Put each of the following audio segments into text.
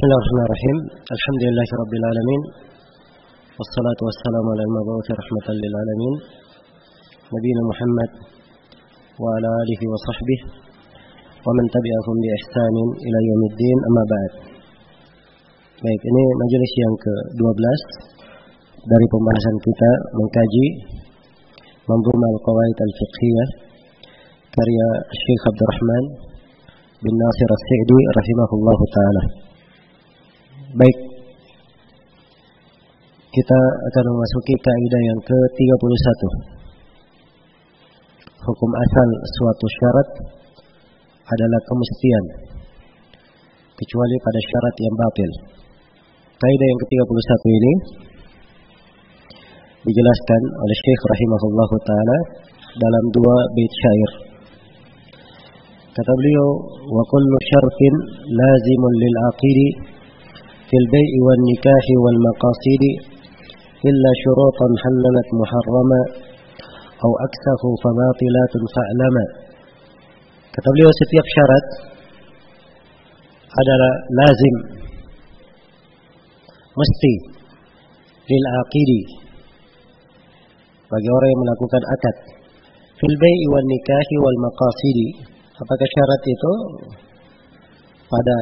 Bismillahirrahmanirrahim. Alhamdulillahirabbil alamin. Wassalatu wassalamu ala al-mabu'uts rahmatan lil alamin. Nabiyina Muhammad wa ala alihi wa sahbihi wa man tabi'ahum bi ihsanin ila yaumiddin, amma ba'd. Baik, ini majelis yang ke-12 dari pembahasan kita mengkaji Manzumah al-Qawaid al-Fiqhiyah karya Syekh Abdurrahman bin Nasir As-Sa'di rahimahullahu taala. Baik, kita akan memasuki kaidah yang ke-31. Hukum asal suatu syarat adalah kemestian kecuali pada syarat yang batil. Kaidah yang ke-31 ini dijelaskan oleh Syekh rahimahullahu taala dalam dua bait syair. Kata beliau, wa kullu syartin lazimun lil aqidi fil bai'i wan nikahi wal maqasidi illa syurutan halalat muharrama aw aksahu fabatilatun fa'lama. Kata beliau, setiap syarat adalah lazim, mesti lil aqidi, bagi orang yang melakukan akad, fil bai'i wan nikahi wal maqasidi. Apakah syarat itu pada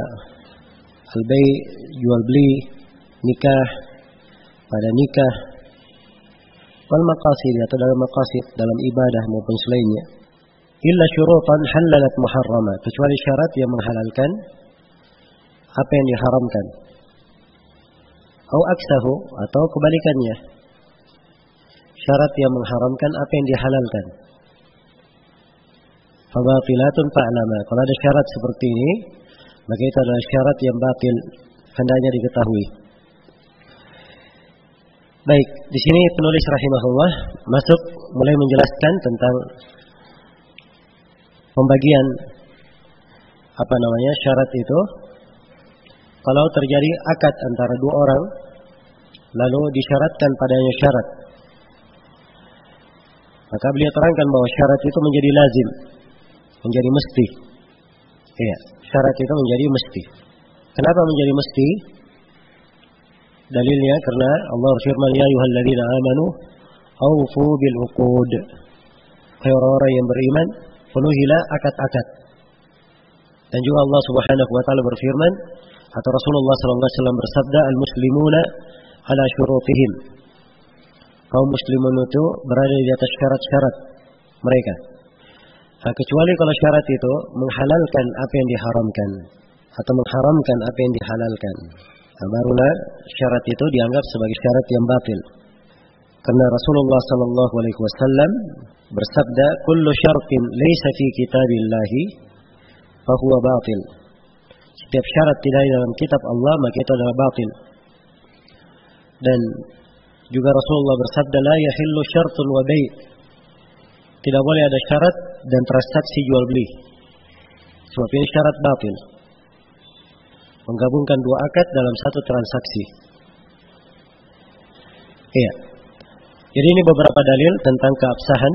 al-bai', jual beli, nikah, pada nikah, wal maqasid, atau dalam maqasid, dalam ibadah maupun selainnya, illa syurutan halalat muharrama, kecuali syarat yang menghalalkan apa yang diharamkan, au aksahu, atau kebalikannya, syarat yang mengharamkan apa yang dihalalkan. Fabatilatun fa'lama, kalau ada syarat seperti ini, maka itu adalah syarat yang batil, hendaknya diketahui. Baik, di sini penulis rahimahullah masuk mulai menjelaskan tentang pembagian syarat itu. Kalau terjadi akad antara dua orang, lalu disyaratkan padanya syarat, maka beliau terangkan bahwa syarat itu menjadi lazim, menjadi mesti. Iya, syarat itu menjadi mesti. Kenapa menjadi mesti? Dalilnya karena Allah berfirman, ya ayyuhalladzina amanu aufu bil uqud. Hai orang-orang yang beriman, penuhilah akad-akad. Dan juga Allah Subhanahu wa taala berfirman, atau Rasulullah sallallahu alaihi wasallam bersabda, al-muslimuna ala syurutihim. Kaum muslimun itu berada di atas syarat-syarat mereka. Nah, kecuali kalau syarat itu menghalalkan apa yang diharamkan atau mengharamkan apa yang dihalalkan, nah, barulah syarat itu dianggap sebagai syarat yang batil. Karena Rasulullah sallallahu alaihi wasallam bersabda, kullu syartin laysa fi kitabillahi fa huwa batil. Setiap syarat tidak dalam kitab Allah, maka itu adalah batil. Dan juga Rasulullah bersabda, la yahillu syartun wa bai'. Tidak boleh ada syarat dan transaksi jual beli, sebab ini syarat batil, menggabungkan dua akad dalam satu transaksi. Iya. Jadi ini beberapa dalil tentang keabsahan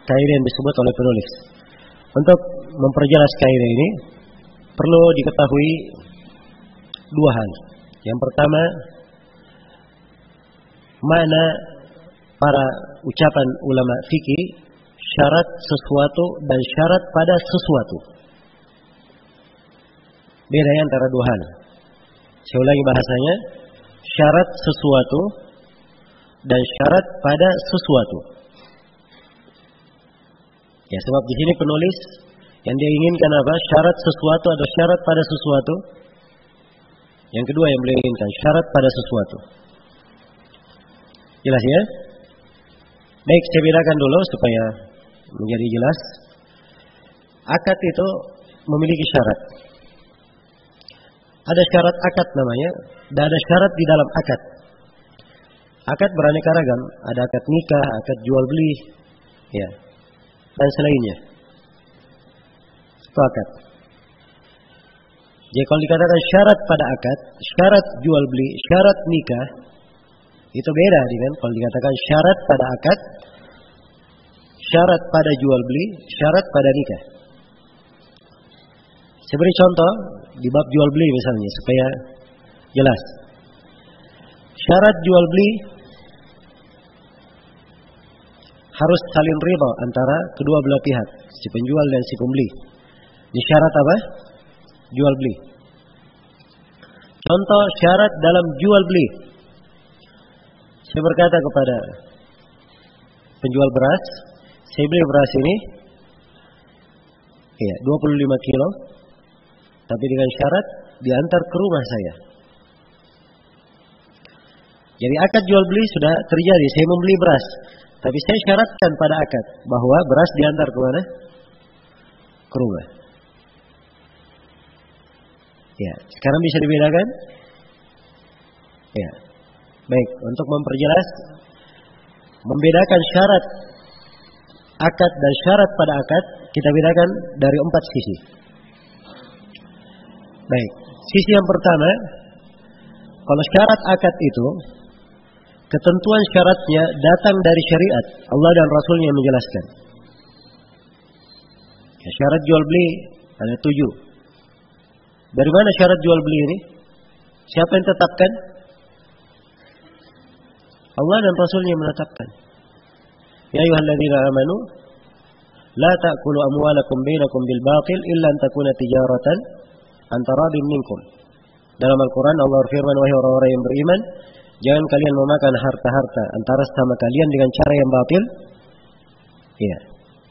kaidah yang disebut oleh penulis. Untuk memperjelas kaidah ini perlu diketahui dua hal. Yang pertama, mana para ucapan ulama fikih syarat sesuatu dan syarat pada sesuatu. Bedanya antara dua hal. Saya ulangi bahasanya, syarat sesuatu dan syarat pada sesuatu. Ya, sebab di sini penulis yang dia inginkan apa? Syarat sesuatu atau syarat pada sesuatu. Yang kedua yang beliau inginkan, syarat pada sesuatu. Jelas ya? Baik, saya bedakan dulu supaya menjadi jelas. Akad itu memiliki syarat. Ada syarat akad namanya, dan ada syarat di dalam akad. Akad beraneka ragam, ada akad nikah, akad jual beli, ya, dan selainnya. Itu akad. Jadi kalau dikatakan syarat pada akad, syarat jual beli, syarat nikah, itu beda dengan kalau dikatakan syarat pada akad, syarat pada jual beli, syarat pada nikah. Saya beri contoh di bab jual beli misalnya supaya Jelas. Syarat jual beli harus saling ridha antara kedua belah pihak, si penjual dan si pembeli. Ini syarat apa? Jual beli. Contoh syarat dalam jual beli. Saya berkata kepada penjual beras, saya beli beras ini 25 kilo, tapi dengan syarat diantar ke rumah saya. Jadi akad jual beli sudah terjadi, saya membeli beras, tapi saya syaratkan pada akad bahwa beras diantar ke mana? Ke rumah. Ya, sekarang bisa dibedakan? Ya. Baik, untuk memperjelas membedakan syarat akad dan syarat pada akad, kita bedakan dari 4 sisi. Baik, sisi yang pertama, kalau syarat akad itu ketentuan syaratnya datang dari syariat, Allah dan Rasulnya yang menjelaskan. Ya, syarat jual beli ada 7. Dari mana syarat jual beli ini? Siapa yang tetapkan? Allah dan Rasulnya menetapkan. Ya ayyuhalladzina amanu la ta'kulu amwalakum bainakum bil batil illa an takuna tijaratan an taradin minkum. Dalam Al-Qur'an Allah berfirman, wahai orang-orang yang beriman, jangan kalian memakan harta-harta antara sesama kalian dengan cara yang batil. Ya,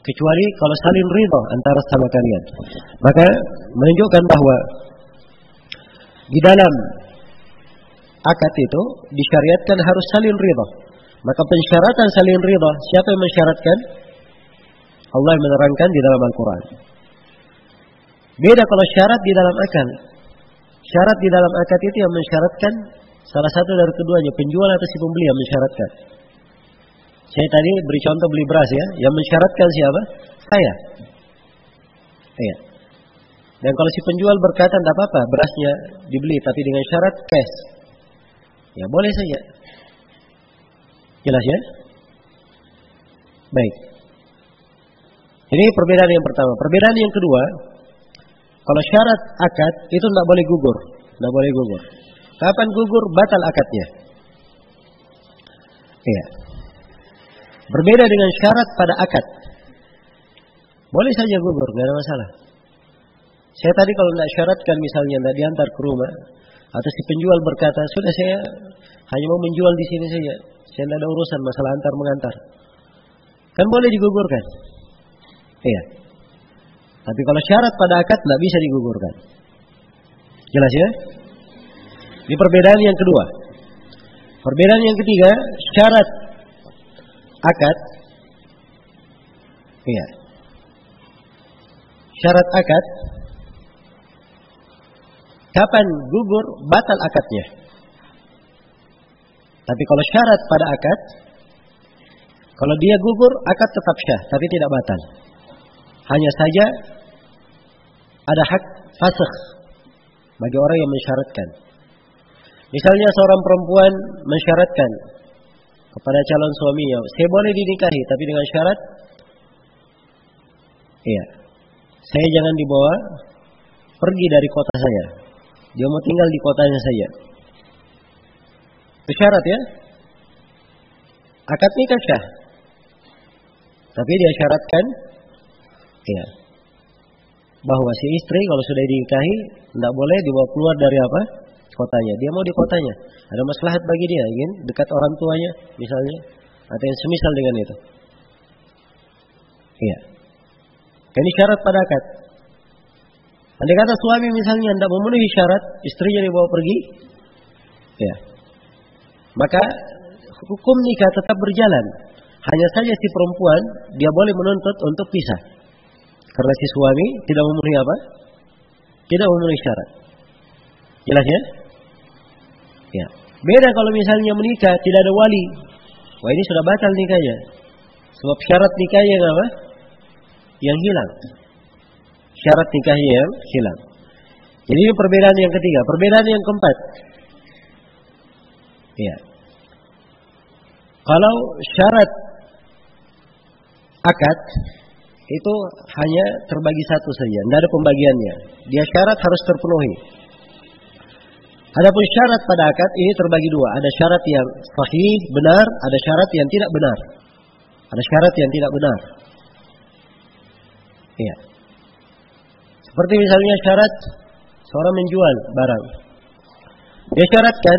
kecuali kalau saling ridha antara sesama kalian. Maka menunjukkan bahwa di dalam akad itu disyariatkan harus saling ridha. Maka pensyaratan saling ridha, siapa yang mensyaratkan? Allah yang menerangkan di dalam Al-Quran. Beda kalau syarat di dalam akad. Syarat di dalam akad itu yang mensyaratkan salah satu dari keduanya, penjual atau si pembeli yang mensyaratkan. Saya tadi beri contoh beli beras ya, yang mensyaratkan siapa? Saya. Iya. Dan kalau si penjual berkata tidak apa-apa, berasnya dibeli tapi dengan syarat cash, ya boleh saja. Jelas ya? Baik. Ini perbedaan yang pertama. Perbedaan yang kedua, kalau syarat akad itu tidak boleh gugur, tidak boleh gugur. Kapan gugur? Batal akadnya. Iya. Berbeda dengan syarat pada akad. Boleh saja gugur, tidak ada masalah. Saya tadi kalau tidak syaratkan misalnya tidak diantar ke rumah, atau si penjual berkata, sudah saya hanya mau menjual di sini saja, saya tidak ada urusan masalah antar mengantar, kan boleh digugurkan. Iya. Tapi kalau syarat pada akad tidak bisa digugurkan. Jelas ya? Ini perbedaan yang kedua. Perbedaan yang ketiga, syarat akad. Iya. Syarat akad, kapan gugur, batal akadnya. Tapi kalau syarat pada akad, kalau dia gugur, akad tetap syah, tapi tidak batal. Hanya saja ada hak fasakh bagi orang yang mensyaratkan. Misalnya seorang perempuan mensyaratkan kepada calon suaminya, saya boleh dinikahi, tapi dengan syarat, iya, saya jangan dibawa pergi dari kota saya. Dia mau tinggal di kotanya saja. Itu syarat ya. Akad nikah syah. Tapi dia syaratkan, ya, bahwa si istri kalau sudah dinikahi tidak boleh dibawa keluar dari apa? Kotanya. Dia mau di kotanya. Ada maslahat bagi dia, ingin dekat orang tuanya misalnya, atau yang semisal dengan itu. Iya. Ini syarat pada akad. Andai kata suami misalnya tidak memenuhi syarat, istrinya dibawa pergi, ya, maka hukum nikah tetap berjalan. Hanya saja si perempuan dia boleh menuntut untuk pisah, karena si suami tidak memenuhi apa? Tidak memenuhi syarat. Jelas ya? Ya. Beda kalau misalnya menikah tidak ada wali, wah ini sudah batal nikahnya, sebab syarat nikahnya yang apa? Yang hilang. Syarat nikahnya yang hilang. Jadi ini perbedaan yang ketiga. Perbedaan yang keempat, ya, kalau syarat akad itu hanya terbagi satu saja, tidak ada pembagiannya. Dia syarat harus terpenuhi. Adapun syarat pada akad ini terbagi dua. Ada syarat yang sahih, benar, ada syarat yang tidak benar. Ada syarat yang tidak benar. Iya. Seperti misalnya syarat seorang menjual barang. Dia syaratkan,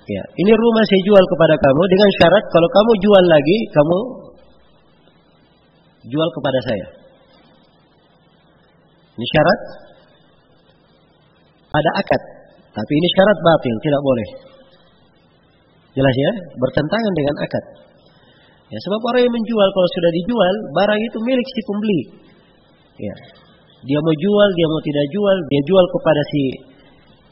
ya, ini rumah saya jual kepada kamu dengan syarat kalau kamu jual lagi, kamu jual kepada saya. Ini syarat ada akad, tapi ini syarat batil, tidak boleh. Jelas ya, bertentangan dengan akad. Ya, sebab orang yang menjual kalau sudah dijual, barang itu milik si pembeli. Ya. Dia mau jual, dia mau tidak jual, dia jual kepada si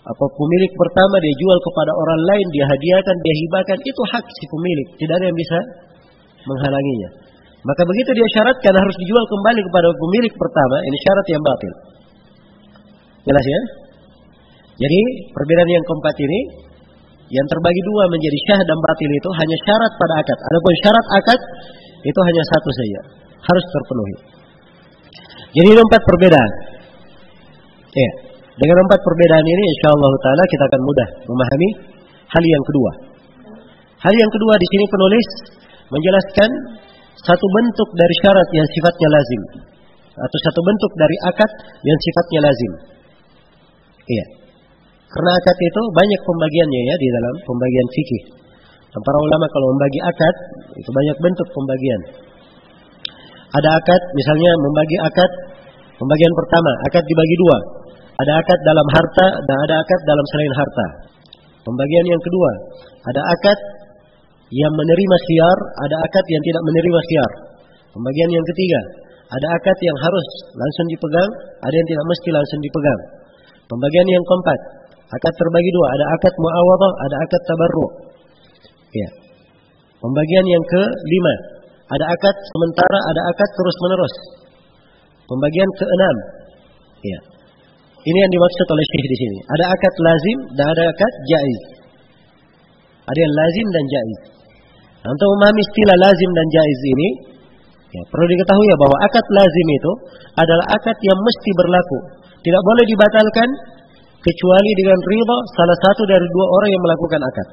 pemilik pertama, dia jual kepada orang lain, dia hadiahkan, dia hibahkan, itu hak si pemilik, tidak ada yang bisa menghalanginya. Maka begitu dia syaratkan harus dijual kembali kepada pemilik pertama, ini syarat yang batil. Jelas ya? Jadi perbedaan yang keempat ini, yang terbagi dua menjadi syah dan batil itu hanya syarat pada akad. Adapun syarat akad itu hanya satu saja, harus terpenuhi. Jadi ada 4 perbedaan. Ya, dengan 4 perbedaan ini insyaallah taala kita akan mudah memahami hal yang kedua. Hal yang kedua di sini penulis menjelaskan satu bentuk dari syarat yang sifatnya lazim atau satu bentuk dari akad yang sifatnya lazim. Iya. Karena akad itu banyak pembagiannya ya di dalam pembagian fikih. Dan para ulama kalau membagi akad itu banyak bentuk pembagian. Ada akad misalnya membagi akad pembagian pertama, akad dibagi dua. Ada akad dalam harta dan ada akad dalam selain harta. Pembagian yang kedua, ada akad yang menerima khiyar, ada akad yang tidak menerima khiyar. Pembagian yang ketiga, ada akad yang harus langsung dipegang, ada yang tidak mesti langsung dipegang. Pembagian yang keempat, akad terbagi dua, ada akad muawadhah, ada akad tabarru'. Ya. Pembagian yang kelima, ada akad sementara, ada akad terus menerus. Pembagian keenam, ya. Ini yang dimaksud oleh Syekh di sini. Ada akad lazim dan ada akad jaiz. Ada yang lazim dan jaiz. Nah, untuk memahami istilah lazim dan jaiz ini, ya, perlu diketahui ya bahwa akad lazim itu adalah akad yang mesti berlaku, tidak boleh dibatalkan kecuali dengan ridha salah satu dari dua orang yang melakukan akad.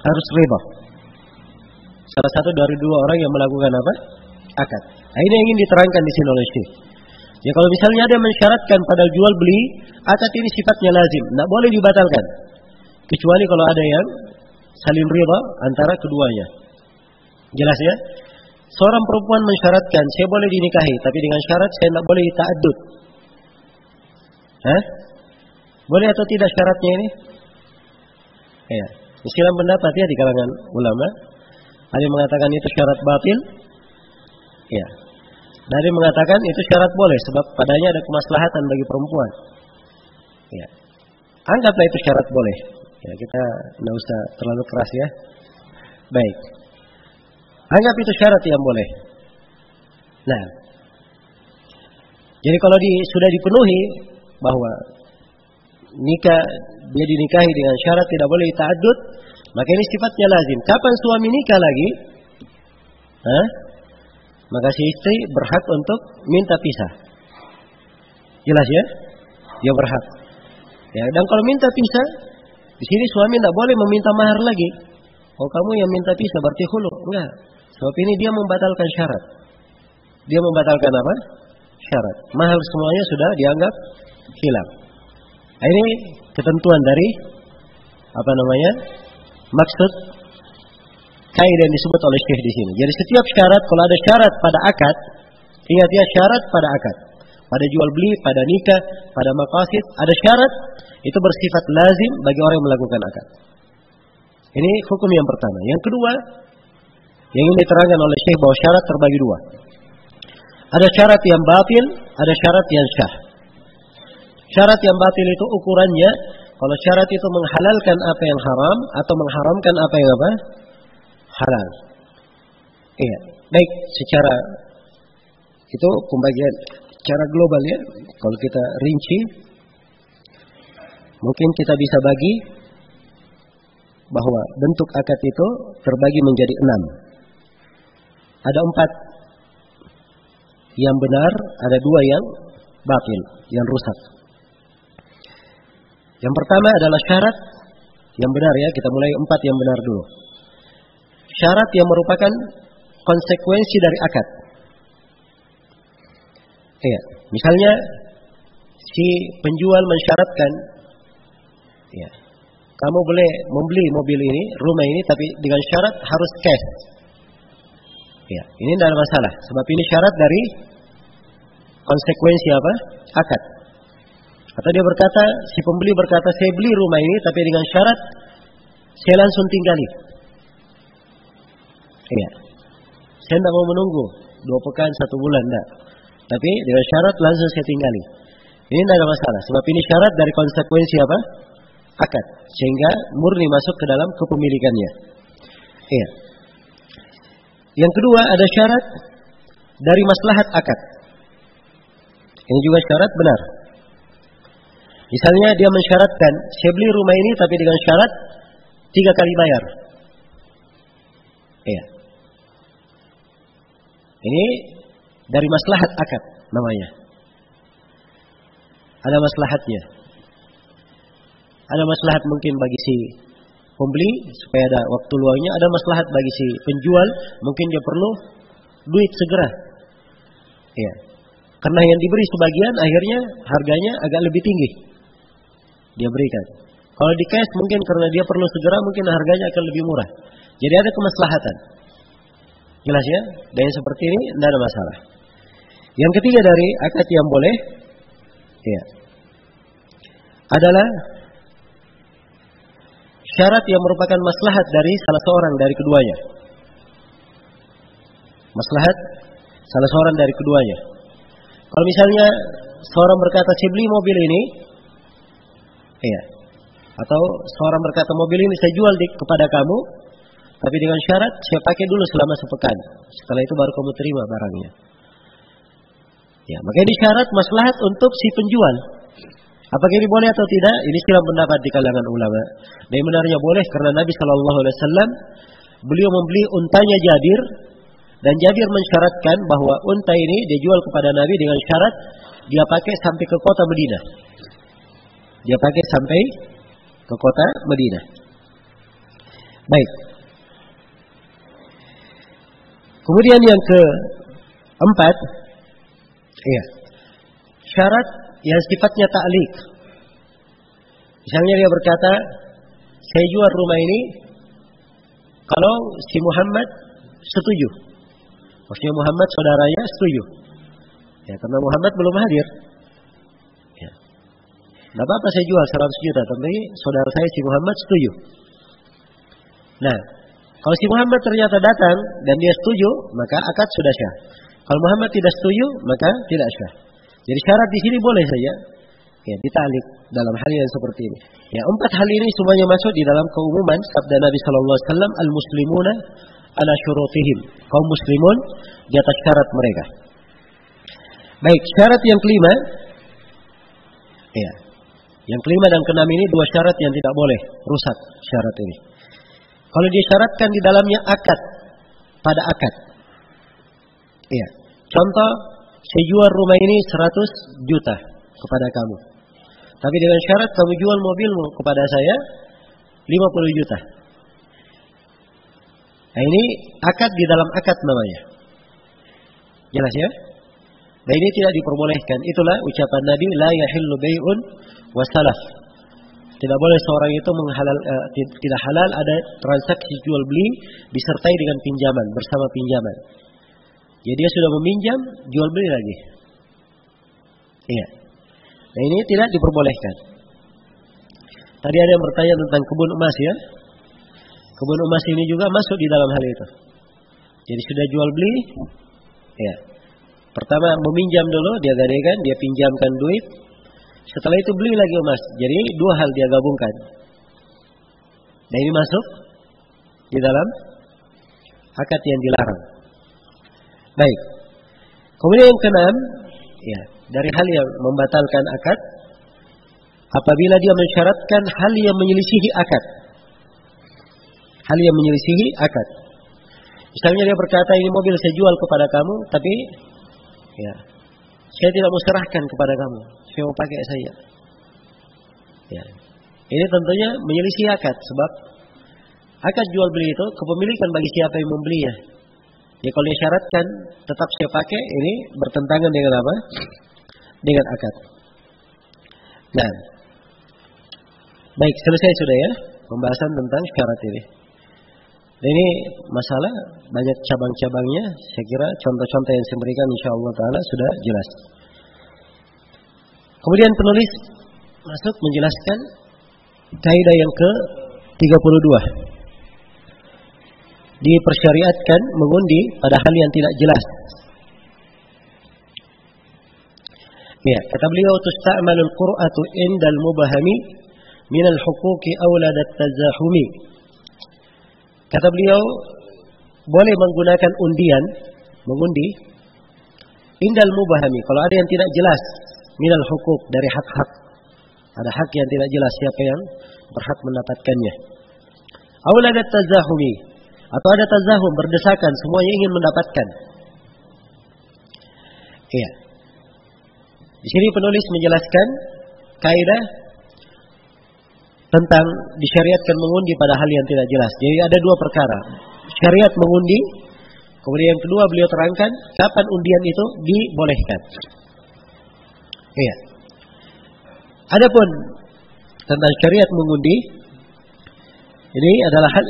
Harus ridha salah satu dari dua orang yang melakukan apa? Akad. Nah, ini yang ingin diterangkan di sini oleh Syekh. Ya kalau misalnya ada yang mensyaratkan pada jual beli, akad ini sifatnya lazim, tidak boleh dibatalkan. Kecuali kalau ada yang saling ridha antara keduanya. Jelas ya? Seorang perempuan mensyaratkan, saya boleh dinikahi, tapi dengan syarat saya tidak boleh ta'addud. Boleh atau tidak syaratnya ini? Ya, istilah pendapat ya di kalangan ulama. Ada yang mengatakan itu syarat batil. Ya. Dan ada yang mengatakan itu syarat boleh sebab padanya ada kemaslahatan bagi perempuan. Ya. Anggaplah itu syarat boleh. Ya, kita tidak usah terlalu keras ya. Baik. Anggap itu syarat yang boleh. Nah, jadi kalau sudah dipenuhi bahwa nikah dia dinikahi dengan syarat tidak boleh ta'addud, maka ini sifatnya lazim. Kapan suami nikah lagi? Maka si istri berhak untuk minta pisah. Jelas ya? Dia berhak. Ya, dan kalau minta pisah, di sini suami tidak boleh meminta mahar lagi. Oh, kamu yang minta pisah berarti khulu. Enggak. Sebab ini dia membatalkan syarat. Dia membatalkan apa? Syarat. Mahar semuanya sudah dianggap hilang. Nah, ini ketentuan dari maksud kaidah yang disebut oleh Syekh di sini. Jadi setiap syarat, kalau ada syarat pada akad, ingat ya, syarat pada akad, pada jual beli, pada nikah, pada maqasid, ada syarat itu bersifat lazim bagi orang yang melakukan akad. Ini hukum yang pertama. Yang kedua, yang ingin diterangkan oleh Syekh bahwa syarat terbagi dua. Ada syarat yang batil, ada syarat yang syah. Syarat yang batil itu ukurannya, kalau syarat itu menghalalkan apa yang haram atau mengharamkan apa yang halal. Iya, baik secara itu pembagian secara global ya. Kalau kita rinci, mungkin kita bisa bagi bahwa bentuk akad itu terbagi menjadi 6. Ada 4 yang benar, ada 2 yang batil, yang rusak. Yang pertama adalah syarat yang benar ya. Kita mulai 4 yang benar dulu. Syarat yang merupakan konsekuensi dari akad. Ya, misalnya si penjual mensyaratkan, ya, kamu boleh membeli mobil ini, rumah ini, tapi dengan syarat harus cash. Ya, ini tidak ada masalah. Sebab ini syarat dari konsekuensi apa? Akad. Atau dia berkata, si pembeli berkata, saya beli rumah ini, tapi dengan syarat saya langsung tinggali. Ya, saya tidak mau menunggu 2 pekan, 1 bulan, tidak. Tapi dengan syarat langsung saya tinggali. Ini tidak ada masalah. Sebab ini syarat dari konsekuensi apa? Akad. Sehingga murni masuk ke dalam kepemilikannya. Iya. Yang kedua ada syarat dari maslahat akad. Ini juga syarat benar. Misalnya dia mensyaratkan, saya beli rumah ini tapi dengan syarat 3 kali bayar. Iya. Ini dari maslahat akad namanya. Ada maslahatnya. Ada maslahat mungkin bagi si pembeli supaya ada waktu luangnya, ada maslahat bagi si penjual, mungkin dia perlu duit segera. Ya. Karena yang diberi sebagian akhirnya harganya agak lebih tinggi. Dia berikan. Kalau di cash mungkin karena dia perlu segera, mungkin harganya akan lebih murah. Jadi ada kemaslahatan. Jelas ya? Dan yang seperti ini tidak ada masalah. Yang ketiga dari akad yang boleh, ya, adalah syarat yang merupakan maslahat dari salah seorang dari keduanya. Maslahat salah seorang dari keduanya. Kalau misalnya seorang berkata, saya beli mobil ini, ya, atau seorang berkata, mobil ini saya jual kepada kamu, tapi dengan syarat saya pakai dulu selama sepekan. Setelah itu baru kamu terima barangnya. Ya, maka ini syarat maslahat untuk si penjual. Apakah ini boleh atau tidak? Ini silang pendapat di kalangan ulama. Dan benarnya boleh karena Nabi Shallallahu Alaihi Wasallam beliau membeli untanya Jabir dan Jabir mensyaratkan bahwa unta ini dia jual kepada Nabi dengan syarat dia pakai sampai ke kota Madinah. Dia pakai sampai ke kota Madinah. Baik. Kemudian yang keempat, iya, syarat yang sifatnya ta'liq. Misalnya dia berkata, saya jual rumah ini kalau si Muhammad setuju. Maksudnya Muhammad saudaranya setuju. Ya, karena Muhammad belum hadir. Ya. Tidak apa-apa saya jual 100 juta, tapi saudara saya si Muhammad setuju. Nah, kalau si Muhammad ternyata datang dan dia setuju, maka akad sudah syah. Kalau Muhammad tidak setuju, maka tidak syah. Jadi syarat di sini boleh saja, ya, ditalik dalam hal yang seperti ini. Ya, 4 hal ini semuanya masuk di dalam keumuman sabda Nabi Sallallahu Alaihi Wasallam, al-muslimuna ala syurutihim. Kaum muslimun di atas syarat mereka. Baik, syarat yang kelima, ya, yang kelima dan keenam ini 2 syarat yang tidak boleh rusak syarat ini. Kalau disyaratkan di dalamnya akad pada akad. Iya. Contoh, saya jual rumah ini 100 juta kepada kamu. Tapi dengan syarat kamu jual mobilmu kepada saya 50 juta. Nah ini akad di dalam akad namanya. Jelas ya? Nah ini tidak diperbolehkan. Itulah ucapan Nabi, la yahillu bai'un wa salaf. Tidak boleh seorang itu tidak halal ada transaksi jual beli disertai dengan pinjaman, bersama pinjaman. Jadi dia sudah meminjam, jual beli lagi. Iya. Nah ini tidak diperbolehkan. Tadi ada yang bertanya tentang kebun emas ya. Kebun emas ini juga masuk di dalam hal itu. Jadi sudah jual beli, ya. Pertama meminjam dulu, dia gadaikan, dia pinjamkan duit. Setelah itu beli lagi emas. Jadi 2 hal dia gabungkan. Dan ini masuk di dalam akad yang dilarang. Baik. Kemudian yang keenam, ya, dari hal yang membatalkan akad, apabila dia mensyaratkan hal yang menyelisihi akad. Hal yang menyelisihi akad. Misalnya dia berkata, ini mobil saya jual kepada kamu, tapi ya, saya tidak mau serahkan kepada kamu. Saya mau pakai saja. Ya. Ini tentunya menyelisih akad, sebab akad jual beli itu kepemilikan bagi siapa yang membelinya. Ya kalau disyaratkan tetap saya pakai, ini bertentangan dengan apa? Dengan akad. Nah, baik, selesai sudah ya pembahasan tentang syarat ini. Ini masalah banyak cabang-cabangnya. Saya kira contoh-contoh yang saya berikan insyaallah taala sudah jelas. Kemudian penulis masuk menjelaskan kaidah yang ke-32. Dipersyariatkan mengundi pada hal yang tidak jelas. Ya, kata beliau tusta'malul qur'atu indal mubahami minal huquqi awlad at-tazahumi. Kata beliau boleh menggunakan undian, mengundi indal mubahami kalau ada yang tidak jelas minal huquq dari hak-hak. Ada hak yang tidak jelas siapa yang berhak mendapatkannya. Awlad at-tazahumi, atau ada tazahum berdesakan semuanya ingin mendapatkan. Iya. Di sini penulis menjelaskan kaidah tentang disyariatkan mengundi pada hal yang tidak jelas. Jadi ada dua perkara. Syariat mengundi, kemudian yang kedua beliau terangkan kapan undian itu dibolehkan. Iya. Adapun tentang syariat mengundi, ini adalah hal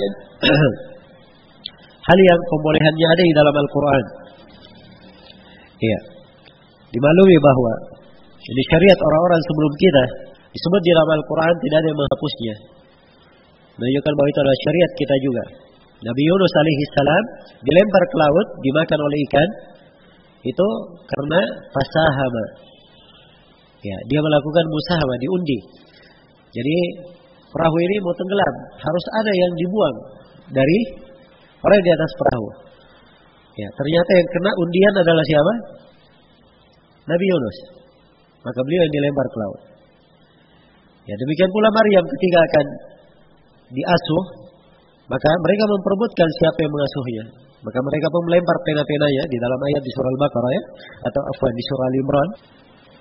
yang pembolehannya ada di dalam Al-Quran. Iya. Dimaklumi bahwa di syariat orang-orang sebelum kita disebut di dalam Al-Quran tidak ada yang menghapusnya. Menunjukkan bahwa itu adalah syariat kita juga. Nabi Yunus alaihi salam dilempar ke laut, dimakan oleh ikan. Itu karena fasahama. Ya, dia melakukan musahama, diundi. Jadi perahu ini mau tenggelam, harus ada yang dibuang dari orang di atas perahu. Ya, ternyata yang kena undian adalah siapa? Nabi Yunus. Maka beliau yang dilempar ke laut. Ya, demikian pula Maryam ketika akan diasuh, maka mereka memperebutkan siapa yang mengasuhnya. Maka mereka pun melempar pena-penanya di dalam ayat di surah Al-Baqarah ya, atau afwan di surah Al-Imran.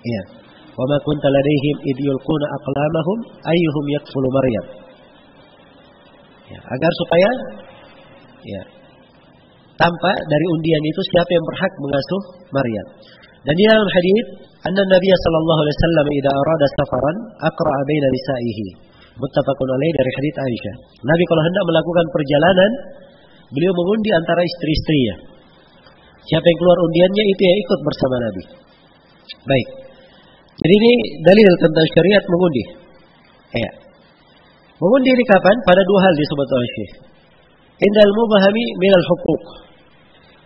Ya. Wa ma kunta ladaihim id yulquna aqlamahum ayyuhum yakfulu Maryam. Ya, agar supaya ya tampak dari undian itu siapa yang berhak mengasuh Maryam. Dan di dalam hadis, anna Nabi sallallahu alaihi wasallam idza arada safaran aqra'a baina nisa'ihi. Muttafaqun alaih dari hadis Aisyah. Nabi kalau hendak melakukan perjalanan, beliau mengundi antara istri-istrinya. Siapa yang keluar undiannya itu yang ikut bersama Nabi. Baik. Jadi ini dalil tentang syariat mengundi. Ya. Mengundi ini kapan? Pada dua hal disebut oleh Syekh. Indal mubahami minal huquq.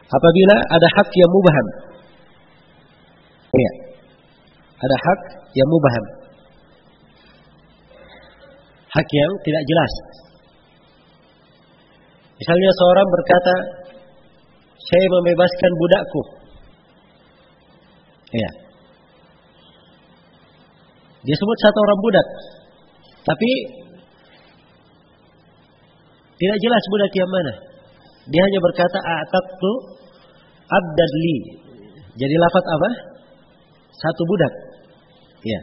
Apabila ada hak yang mubaham. Ya. Ada hak yang mubaham. Hak yang tidak jelas. Misalnya seorang berkata, saya membebaskan budakku. Ya. Dia sebut satu orang budak. Tapi tidak jelas budak yang mana. Dia hanya berkata, a'taqtu abdan li. Jadi lafaz apa? Satu budak. Ya.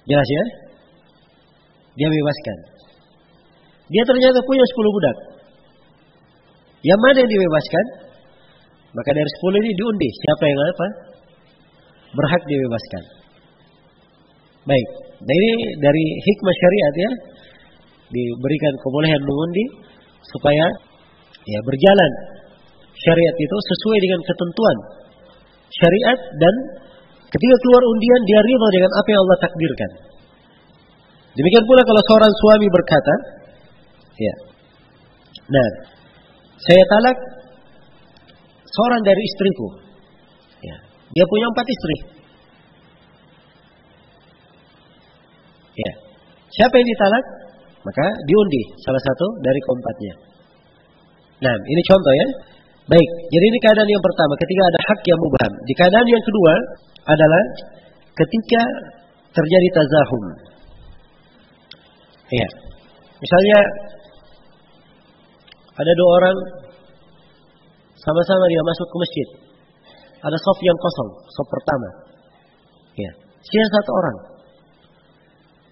Jelas ya? Dia bebaskan. Dia ternyata punya 10 budak. Yang mana yang dibebaskan? Maka dari 10 ini diundi. Siapa yang apa? Berhak dibebaskan. Baik. Nah ini dari hikmah syariat ya. Diberikan kebolehan mengundi. Supaya ya berjalan syariat itu sesuai dengan ketentuan syariat. Dan ketika keluar undian dia ridha dengan apa yang Allah takdirkan. Demikian pula kalau seorang suami berkata, ya, nah, saya talak seorang dari istriku. Ya, dia punya 4 istri. Ya, siapa yang ditalak? Maka diundi salah satu dari keempatnya. Nah, ini contoh ya. Baik, jadi ini keadaan yang pertama ketika ada hak yang mubham. Di keadaan yang kedua adalah ketika terjadi tazahum. Ya, misalnya ada 2 orang sama-sama dia masuk ke masjid. Ada shaf yang kosong, shaf pertama. Ya, sisa 1 orang.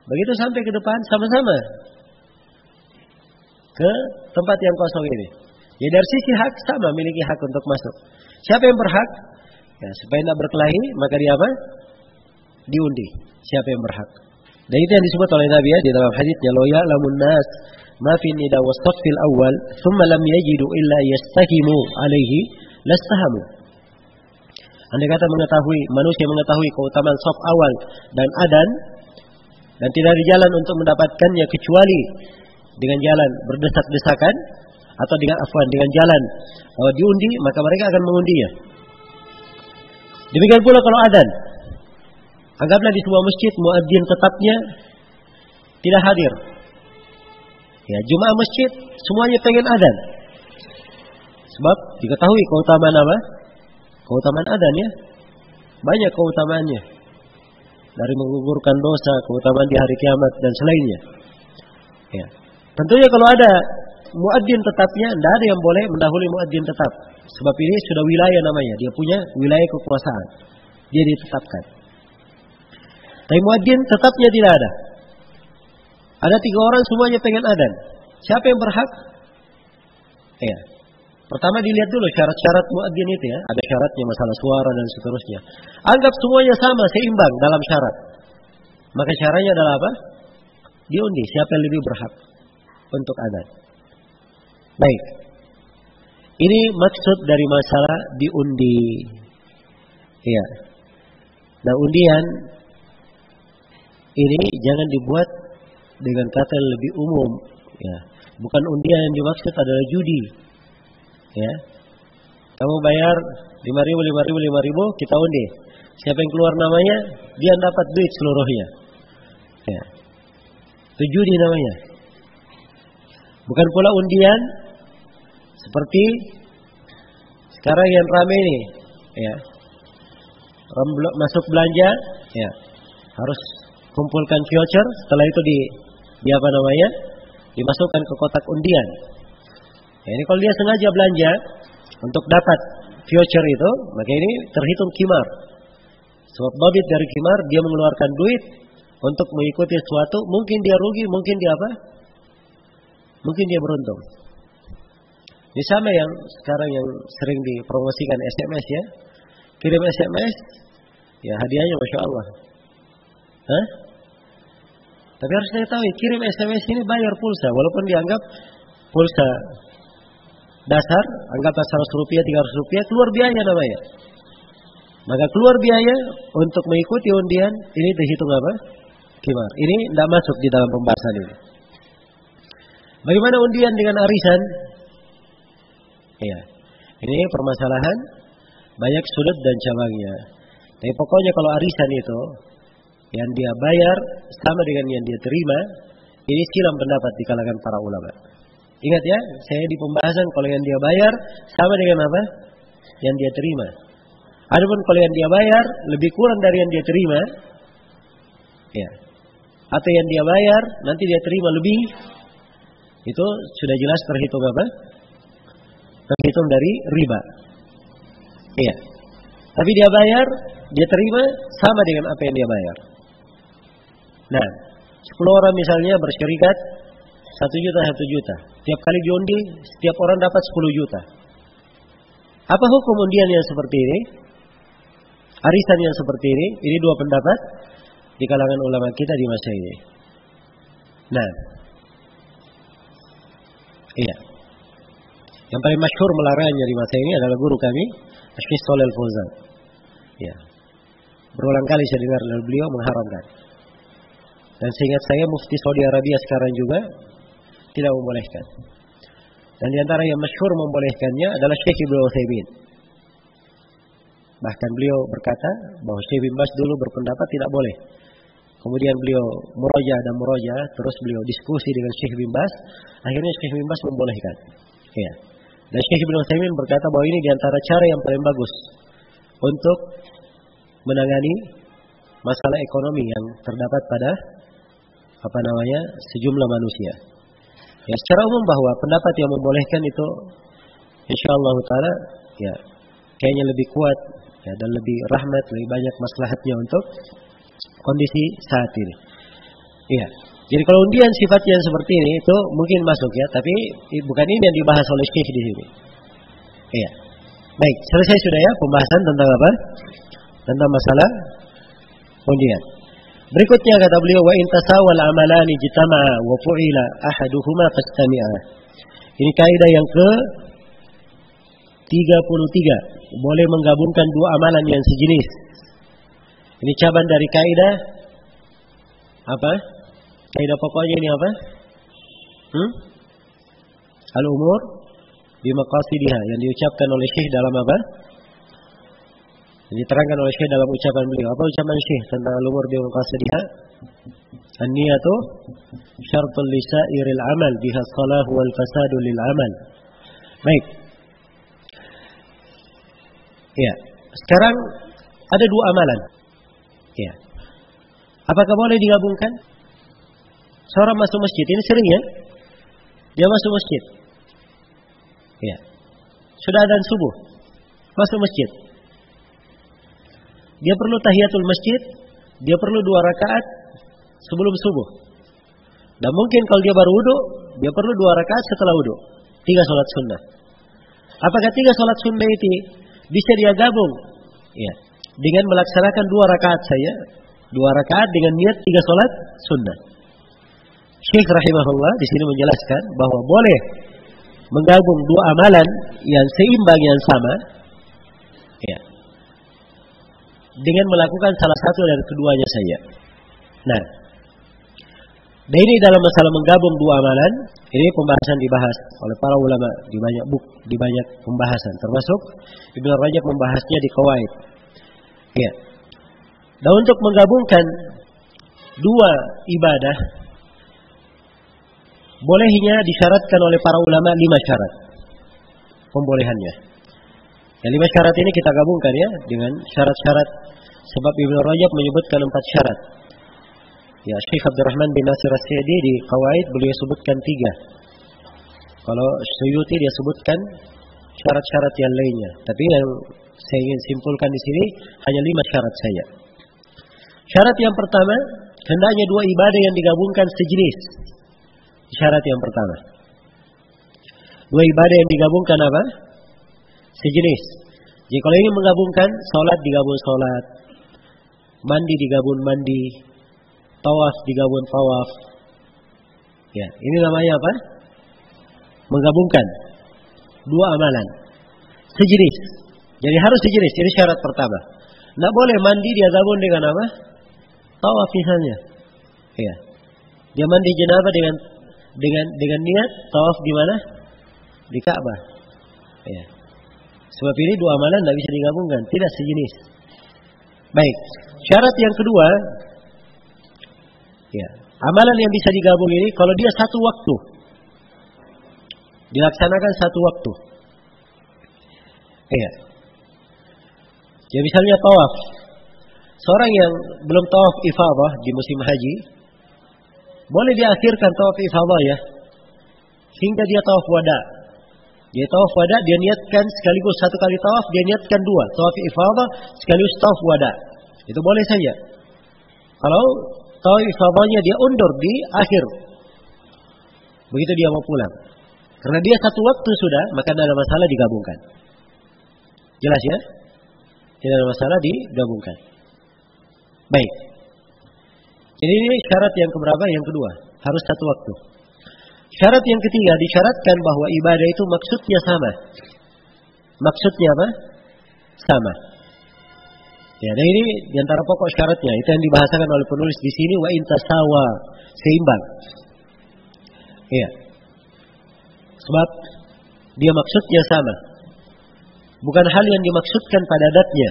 Begitu sampai ke depan sama-sama ke tempat yang kosong ini. Ya dari sisi hak sama memiliki hak untuk masuk. Siapa yang berhak? Ya, supaya tidak berkelahi maka dia apa? Diundi. Siapa yang berhak? Dan itu yang disebut oleh Nabi ya, di dalam hadisnya, "Law ya'lamun nas ma fi nida was-saffil awwal, thumma lam yajidu illa yastahimu alaihi lastahamu." Andai kata manusia mengetahui keutamaan saf awal dan adan, dan tidak ada jalan untuk mendapatkannya kecuali dengan jalan berdesak-desakan atau dengan jalan diundi, maka mereka akan mengundinya. Demikian pula kalau adan. Anggaplah di sebuah masjid muadzin tetapnya tidak hadir. Ya, jemaah masjid semuanya pengen adan. Sebab diketahui keutamaan apa? Keutamaan adan ya. Banyak keutamaannya. Dari menggugurkan dosa, keutamaan di hari kiamat dan selainnya. Ya. Tentunya kalau ada muadzin tetapnya, tidak ada yang boleh mendahului muadzin tetap. Sebab ini sudah wilayah namanya, dia punya wilayah kekuasaan. Dia ditetapkan. Tapi muadzin tetapnya tidak ada. Ada 3 orang semuanya pengen adan. Siapa yang berhak? Ya. Pertama dilihat dulu syarat-syarat muadzin itu ya. Ada syaratnya masalah suara dan seterusnya. Anggap semuanya sama, seimbang dalam syarat. Maka syaratnya adalah apa? Diundi. Siapa yang lebih berhak untuk adan. Baik. Ini maksud dari masalah diundi. Iya. Nah, undian ini jangan dibuat dengan kata yang lebih umum. Ya. Bukan undian yang dimaksud adalah judi. Ya. Kamu bayar 5.000, kita undi. Siapa yang keluar namanya, dia dapat duit seluruhnya. Ya. Itu judi namanya. Bukan pula undian seperti sekarang yang ramai ini, ya. Masuk belanja, ya. Harus kumpulkan voucher, setelah itu di apa namanya? Dimasukkan ke kotak undian. Ya, ini kalau dia sengaja belanja untuk dapat voucher itu, maka ini terhitung qimar. Sebab babit dari qimar, dia mengeluarkan duit untuk mengikuti sesuatu, mungkin dia rugi, mungkin dia apa? Mungkin dia beruntung. Ini sama yang sekarang yang sering dipromosikan SMS ya. Kirim SMS, ya hadiahnya Masya Allah. Hah? Tapi harus saya tahu, kirim SMS ini bayar pulsa, walaupun dianggap pulsa dasar, anggaplah 100 rupiah, 300 rupiah, keluar biaya namanya. Maka keluar biaya untuk mengikuti undian, ini dihitung apa? Qimar. Ini tidak masuk di dalam pembahasan ini. Bagaimana undian dengan arisan? Ya, ini permasalahan banyak sudut dan cabangnya. Tapi pokoknya kalau arisan itu yang dia bayar sama dengan yang dia terima, ini silang pendapat di kalangan para ulama. Ingat ya, saya di pembahasan kalau yang dia bayar sama dengan apa? Yang dia terima. Adapun kalau yang dia bayar lebih kurang dari yang dia terima, ya, atau yang dia bayar nanti dia terima lebih, itu sudah jelas terhitung apa? Terhitung dari riba. Iya. Tapi dia bayar, dia terima sama dengan apa yang dia bayar. Nah, 10 orang misalnya bersyarikat 1 juta, 1 juta. Tiap kali diundi, setiap orang dapat 10 juta. Apa hukum undian yang seperti ini? Arisan yang seperti ini? Ini 2 pendapat di kalangan ulama kita di masa ini. Nah, iya. Yang paling masyhur melarangnya di masa ini adalah guru kami, Syekh Shalih Al-Fauzan. Ya. Berulang kali saya dengar dari beliau mengharamkan. Dan seingat saya Mufti Saudi Arabia sekarang juga tidak membolehkan. Dan di antara yang masyhur membolehkannya adalah Syekh Ibnu Utsaimin. Bahkan beliau berkata bahwa Syekh bin Baz dulu berpendapat tidak boleh. Kemudian beliau murojaah, terus beliau diskusi dengan Syekh bin Baz, akhirnya Syekh bin Baz membolehkan. Ya. Dan Syekh Ibnu Utsaimin berkata bahwa ini di antara cara yang paling bagus untuk menangani masalah ekonomi yang terdapat pada sejumlah manusia. Ya, secara umum bahwa pendapat yang membolehkan itu insyaallah taala ya kayaknya lebih kuat ya, dan lebih rahmat, lebih banyak maslahatnya untuk kondisi saat ini. Iya. Jadi kalau undian sifatnya seperti ini itu mungkin masuk ya, tapi bukan ini yang dibahas oleh Syekh di sini. Iya. Baik, selesai sudah ya pembahasan tentang apa? Tentang masalah undian. Berikutnya kata beliau, wa in tasawal amalani jitama'a wa fu'ila ahaduhuma fastami'a. Ini kaidah yang ke 33. Boleh menggabungkan dua amalan yang sejenis. Ini cabang dari kaidah apa? Kaidah pokoknya ini apa? Al-umur bimaqasidiha yang diucapkan oleh Syekh dalam apa? Yang diterangkan oleh Syekh dalam ucapan beliau. Apa ucapan Syekh tentang al-umur bimaqasidiha? An-niyatu syartul lisairil amal biha salahu wal fasadu lil amal. Baik. Ya, sekarang ada dua amalan. Ya. Apakah boleh digabungkan? Seorang masuk masjid, ini sering ya? Dia masuk masjid. Ya. Sudah adzan subuh. Masuk masjid. Dia perlu tahiyatul masjid, dia perlu 2 rakaat sebelum subuh. Dan mungkin kalau dia baru wudu, dia perlu 2 rakaat setelah wudu. 3 salat sunnah. Apakah 3 salat sunnah itu bisa dia gabung? Ya. Dengan melaksanakan 2 rakaat saja, 2 rakaat dengan niat 3 salat sunnah. Syekh rahimahullah di sini menjelaskan bahwa boleh menggabung 2 amalan yang seimbang yang sama, ya, dengan melakukan salah satu dari keduanya saja. Nah, dan ini dalam masalah menggabung 2 amalan, ini pembahasan dibahas oleh para ulama di banyak di banyak pembahasan, termasuk Ibnu Rajab membahasnya di Qawaid. Ya. Dan untuk menggabungkan 2 ibadah, bolehnya disyaratkan oleh para ulama 5 syarat pembolehannya. Yang 5 syarat ini kita gabungkan ya dengan syarat-syarat, sebab Ibnu Rajab menyebutkan 4 syarat. Ya, Syekh Abdurrahman bin Nasir As-Sa'di di Qawaid beliau sebutkan 3. Kalau Suyuti dia sebutkan syarat-syarat yang lainnya. Tapi yang saya ingin simpulkan di sini hanya 5 syarat saja. Syarat yang pertama, hendaknya 2 ibadah yang digabungkan sejenis. Syarat yang pertama. 2 ibadah yang digabungkan apa? Sejenis. Jadi kalau ini menggabungkan, salat digabung salat, mandi digabung mandi, tawaf digabung tawaf. Ya, ini namanya apa? Menggabungkan 2 amalan sejenis. Jadi harus sejenis. Ini syarat pertama. Nggak boleh mandi dia gabung dengan apa? Tawaf misalnya. Ya. Dia mandi janabah dengan niat tawaf di mana? Di Ka'bah. Ya. Sebab ini 2 amalan tidak bisa digabungkan, tidak sejenis. Baik. Syarat yang kedua, ya, amalan yang bisa digabung ini kalau dia satu waktu, dilaksanakan satu waktu. Ya. Ya misalnya tawaf. Seorang yang belum tawaf ifadah di musim haji, boleh diakhirkan tawaf ifadah ya, hingga dia tawaf wada. Dia tawaf wada, dia niatkan sekaligus 1 kali tawaf, dia niatkan 2 tawaf ifadah sekaligus tawaf wada. Itu boleh saja. Kalau tawaf ifadahnya dia undur di akhir, begitu dia mau pulang, karena dia satu waktu sudah, maka tidak ada masalah digabungkan. Jelas ya? Tidak ada masalah digabungkan. Baik. Jadi ini syarat yang keberapa? Yang kedua, harus satu waktu. Syarat yang ketiga, disyaratkan bahwa ibadah itu maksudnya sama. Maksudnya apa? Sama. Ya, dan ini di antara pokok syaratnya, itu yang dibahasakan oleh penulis di sini, wa intasawa, seimbang. Iya. Sebab dia maksudnya sama. Bukan hal yang dimaksudkan pada adatnya.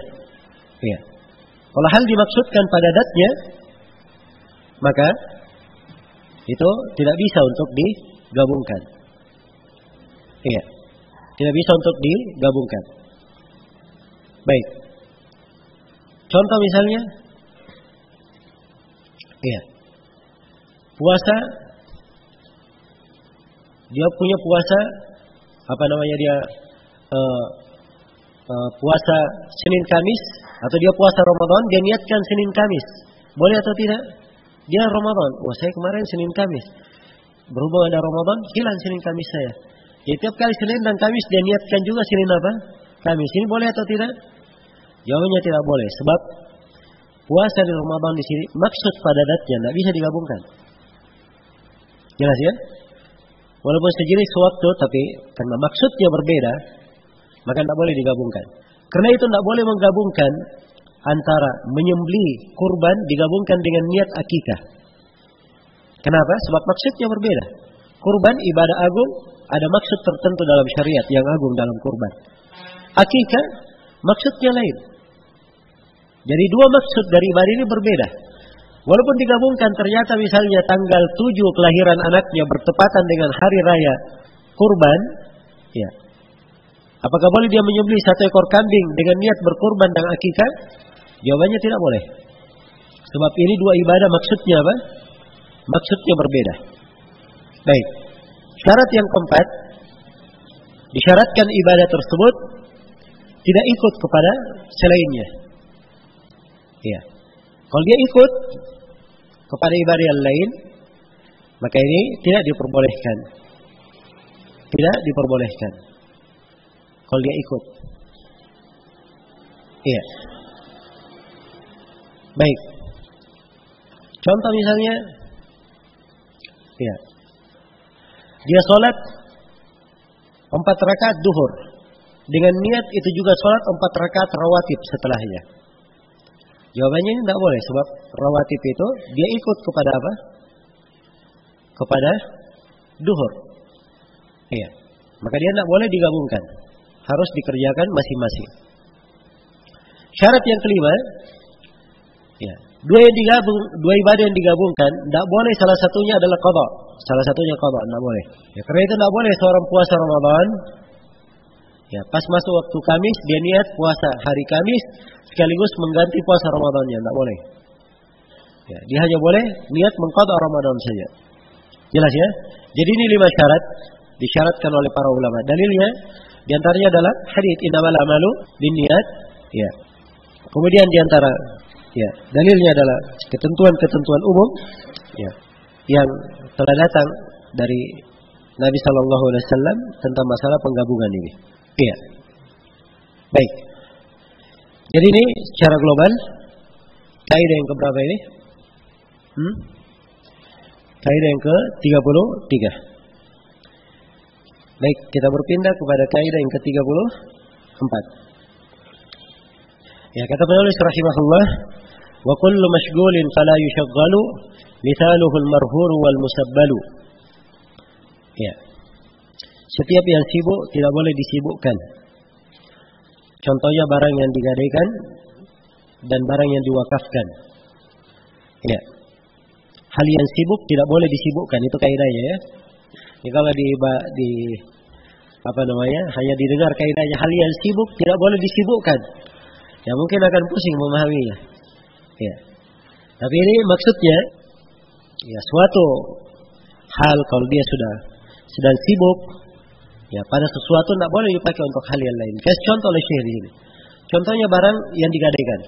Iya. Kalau hal dimaksudkan pada adatnya, maka itu tidak bisa untuk digabungkan. Iya. Tidak bisa untuk digabungkan. Baik. Contoh misalnya, iya, puasa, dia punya puasa, apa namanya dia, puasa Senin Kamis, atau dia puasa Ramadan, dia niatkan Senin Kamis, boleh atau tidak? Dia Ramadan. Wah, saya kemarin Senin Kamis. Berhubung ada Ramadan, hilang Senin Kamis saya. Ya, tiap kali Senin dan Kamis dia niatkan juga Senin apa? Kamis. Ini boleh atau tidak? Jawabannya tidak boleh. Sebab puasa di Ramadan di sini maksud pada datnya tidak bisa digabungkan. Jelas ya? Walaupun sejenis waktu, tapi karena maksudnya berbeda, maka tidak boleh digabungkan. Karena itu tidak boleh menggabungkan antara menyembelih kurban digabungkan dengan niat akikah. Kenapa? Sebab maksudnya berbeda. Kurban ibadah agung, ada maksud tertentu dalam syariat yang agung dalam kurban. Akikah maksudnya lain. Jadi dua maksud dari ibadah ini berbeda. Walaupun digabungkan ternyata misalnya tanggal 7 kelahiran anaknya bertepatan dengan hari raya kurban, ya. Apakah boleh dia menyembelih 1 ekor kambing dengan niat berkurban dan akikah? Jawabannya tidak boleh. Sebab ini dua ibadah maksudnya apa? Maksudnya berbeda. Baik. Syarat yang keempat, disyaratkan ibadah tersebut tidak ikut kepada selainnya. Ya. Kalau dia ikut kepada ibadah yang lain, maka ini tidak diperbolehkan. Tidak diperbolehkan. Kalau dia ikut. Iya. Baik. Contoh misalnya, ya, dia sholat 4 rakaat duhur dengan niat itu juga sholat 4 rakaat rawatib setelahnya. Jawabannya ini tidak boleh, sebab rawatib itu dia ikut kepada apa? Kepada duhur. Iya. Maka dia tidak boleh digabungkan. Harus dikerjakan masing-masing. Syarat yang kelima, ya, dua ibadah yang digabungkan, tidak boleh salah satunya adalah qada. Salah satunya qada, tidak boleh. Ya, karena itu tidak boleh seorang puasa Ramadan, ya, pas masuk waktu Kamis dia niat puasa hari Kamis sekaligus mengganti puasa Ramadannya, tidak boleh. Ya, dia hanya boleh niat mengqada Ramadan saja. Jelas ya? Jadi ini 5 syarat disyaratkan oleh para ulama. Dalilnya diantaranya adalah hadits innamal a'malu binniyat. Ya. Kemudian diantara ya, dalilnya adalah ketentuan-ketentuan umum ya, yang telah datang dari Nabi sallallahu alaihi wasallam tentang masalah penggabungan ini. Iya. Baik. Jadi ini secara global kaidah yang keberapa ini? Kaidah yang ke-33. Baik, kita berpindah kepada kaidah yang ke-34. Ya, kata penulis rahimahullah, wa kullu mashghulin fala yushaghalu mithaluhu al-marhur wal musabbalu. Ya. Setiap yang sibuk tidak boleh disibukkan. Contohnya barang yang digadaikan dan barang yang diwakafkan. Ya. Hal yang sibuk tidak boleh disibukkan, itu kaidahnya ya. Ini kalau di apa namanya? Hanya didengar kaidahnya hal yang sibuk tidak boleh disibukkan. Ya mungkin akan pusing memahaminya. Ya. Tapi ini maksudnya ya suatu hal kalau dia sudah sedang sibuk ya pada sesuatu tidak boleh dipakai untuk hal yang lain. Kasih contoh oleh Syekh ini. Contohnya barang yang digadaikan.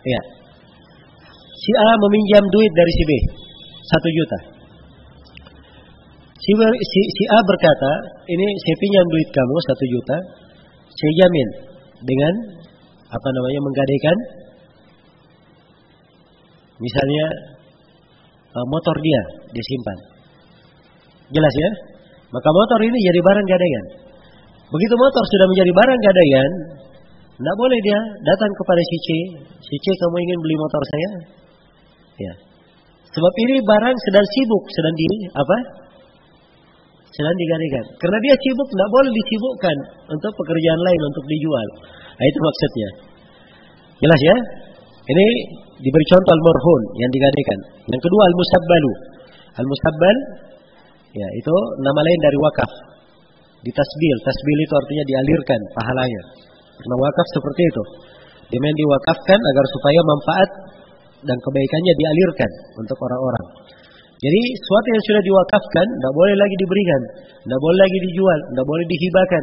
Ya. Si A meminjam duit dari si B 1 juta. Si A berkata, ini saya pinjam duit kamu 1 juta, saya jamin dengan apa namanya menggadaikan misalnya motor dia disimpan. Jelas ya? Maka motor ini jadi barang gadaian. Begitu motor sudah menjadi barang gadaian, tidak boleh dia datang kepada si C, kamu ingin beli motor saya? Ya. Sebab ini barang sedang sibuk, sedang digadaikan. Karena dia sibuk, tidak boleh disibukkan untuk pekerjaan lain untuk dijual. Nah, itu maksudnya. Jelas ya? Ini diberi contoh al-marhun yang digadaikan. Yang kedua al-musabbalu. Al-musabbal ya itu nama lain dari wakaf. Ditasbil. Tasbil itu artinya dialirkan pahalanya. Karena wakaf seperti itu. Dia diwakafkan agar supaya manfaat dan kebaikannya dialirkan untuk orang-orang. Jadi sesuatu yang sudah diwakafkan tidak boleh lagi diberikan, tidak boleh lagi dijual, tidak boleh dihibahkan.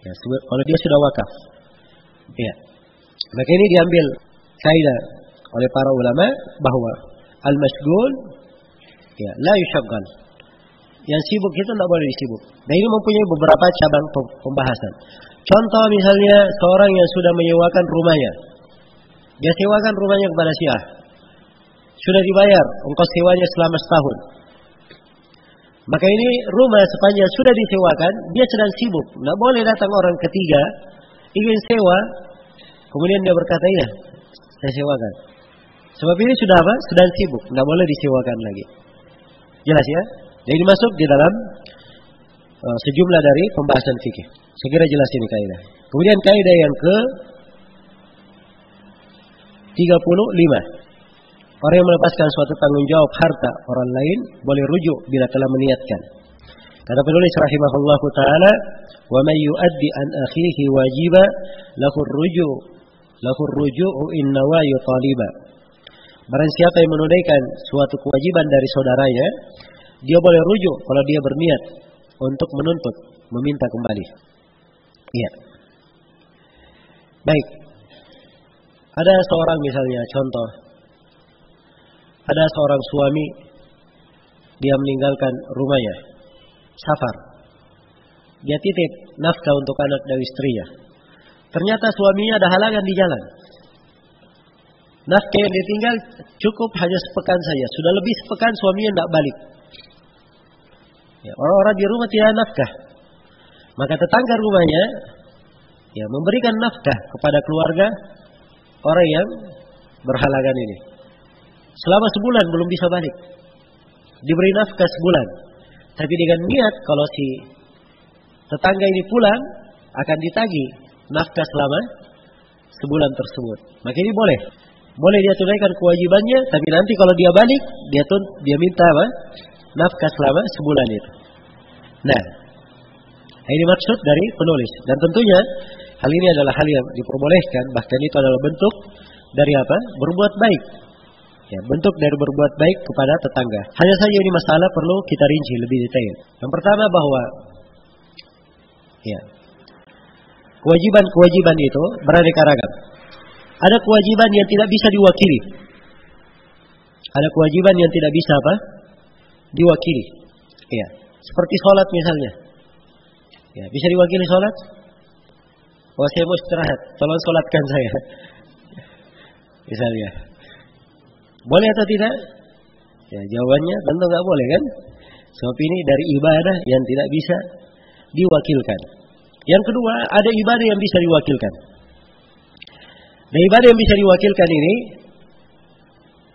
Ya, kalau dia sudah wakaf. Ya. Maka ini diambil kaidah oleh para ulama bahwa Al-mashghul ya la yushaggal. Yang sibuk itu tidak boleh disibuk. Dan ini mempunyai beberapa cabang pembahasan. Contoh misalnya seorang yang sudah menyewakan rumahnya. Dia sewakan rumahnya kepada si A. Sudah dibayar ongkos sewanya selama setahun. Maka ini rumah sepanjang sudah disewakan, dia sedang sibuk. Tidak boleh datang orang ketiga ingin sewa, kemudian dia berkata, "Iya, saya sewakan." Sebab ini sudah apa? Sedang sibuk, tidak boleh disewakan lagi. Jelas ya? Jadi masuk di dalam sejumlah dari pembahasan fikih. Saya kira jelas ini kaidah. Kemudian kaidah yang ke 35. Orang yang melepaskan suatu tanggung jawab harta orang lain boleh rujuk bila telah meniatkan. Kata penulis rahimahullahu taala, "Wa may yu'addi an akhihi wajiba lahu ruju'u in nawa yutaliba." Barang siapa yang menunaikan suatu kewajiban dari saudaranya, dia boleh rujuk kalau dia berniat untuk menuntut, meminta kembali. Iya. Baik. Ada seorang misalnya contoh, ada seorang suami, dia meninggalkan rumahnya, safar. Dia titip nafkah untuk anak dan istrinya. Ternyata suaminya ada halangan di jalan. Nafkah yang ditinggal cukup hanya sepekan saja. Sudah lebih sepekan suaminya tidak balik. Ya, orang-orang di rumah tidak nafkah. Maka tetangga rumahnya ya memberikan nafkah kepada keluarga orang yang berhalangan ini. Selama sebulan belum bisa balik. Diberi nafkah sebulan. Tapi dengan niat kalau si tetangga ini pulang akan ditagih nafkah selama sebulan tersebut. Maka ini boleh. Boleh dia tunaikan kewajibannya, tapi nanti kalau dia balik, dia minta apa? Nafkah selama sebulan itu. Nah, ini maksud dari penulis. Dan tentunya hal ini adalah hal yang diperbolehkan, bahkan itu adalah bentuk dari apa? Berbuat baik. Ya, bentuk dari berbuat baik kepada tetangga. Hanya saja ini masalah perlu kita rinci lebih detail. Yang pertama bahwa ya, kewajiban itu beraneka ragam. Ada kewajiban yang tidak bisa diwakili. Ada kewajiban yang tidak bisa apa? Diwakili. Ya, seperti sholat misalnya. Ya, bisa diwakili sholat? Oh, saya mau istirahat, tolong sholatkan saya. Misalnya. Boleh atau tidak? Ya, jawabannya tentu nggak boleh kan? Sebab ini dari ibadah yang tidak bisa diwakilkan. Yang kedua, ada ibadah yang bisa diwakilkan. Nah, ibadah yang bisa diwakilkan ini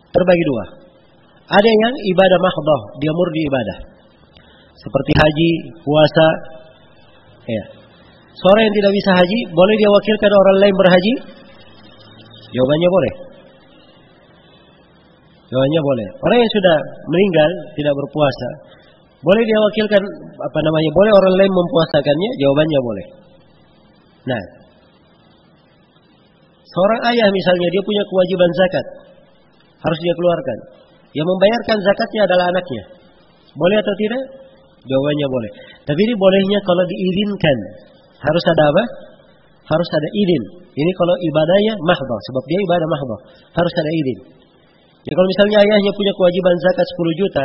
terbagi dua. Ada yang ibadah mahdhah, dia murni ibadah. Seperti haji, puasa. Ya. Seorang yang tidak bisa haji, boleh dia wakilkan orang lain berhaji? Jawabannya boleh. Jawabannya boleh. Orang yang sudah meninggal tidak berpuasa, boleh dia wakilkan boleh orang lain mempuasakannya? Jawabannya boleh. Nah, seorang ayah misalnya dia punya kewajiban zakat, harus dia keluarkan. Yang membayarkan zakatnya adalah anaknya. Boleh atau tidak? Jawabannya boleh. Tapi ini bolehnya kalau diizinkan. Harus ada apa? Harus ada izin. Ini kalau ibadahnya mahdhah, sebab dia ibadah mahdhah, harus ada izin. Jadi kalau misalnya ayahnya punya kewajiban zakat 10 juta,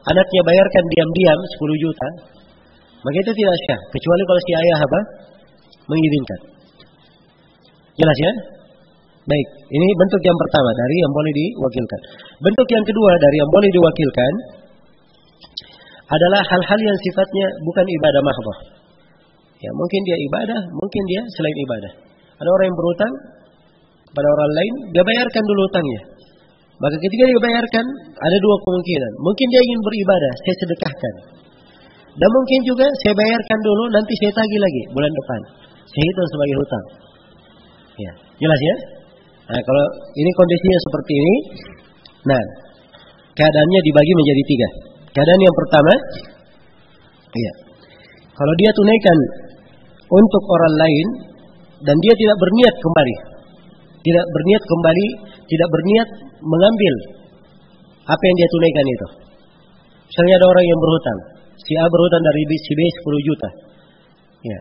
anaknya bayarkan diam-diam 10 juta, maka itu tidak syah, kecuali kalau si ayah apa? Mengizinkan. Jelas ya? Baik, ini bentuk yang pertama dari yang boleh diwakilkan. Bentuk yang kedua dari yang boleh diwakilkan adalah hal-hal yang sifatnya bukan ibadah mahdhah. Ya, mungkin dia ibadah, mungkin dia selain ibadah. Ada orang yang berutang pada orang lain, dia bayarkan dulu utangnya. Maka ketika dia bayarkan, ada dua kemungkinan. Mungkin dia ingin beribadah, saya sedekahkan. Dan mungkin juga saya bayarkan dulu, nanti saya tagih lagi bulan depan. Saya hitung sebagai hutang. Ya, jelas ya? Nah, kalau ini kondisinya seperti ini, nah, keadaannya dibagi menjadi 3. Keadaan yang pertama, iya, kalau dia tunaikan untuk orang lain dan dia tidak berniat kembali, tidak berniat mengambil apa yang dia tunaikan itu. Misalnya ada orang yang berhutang, si A berhutang dari si B 10 juta. Ya.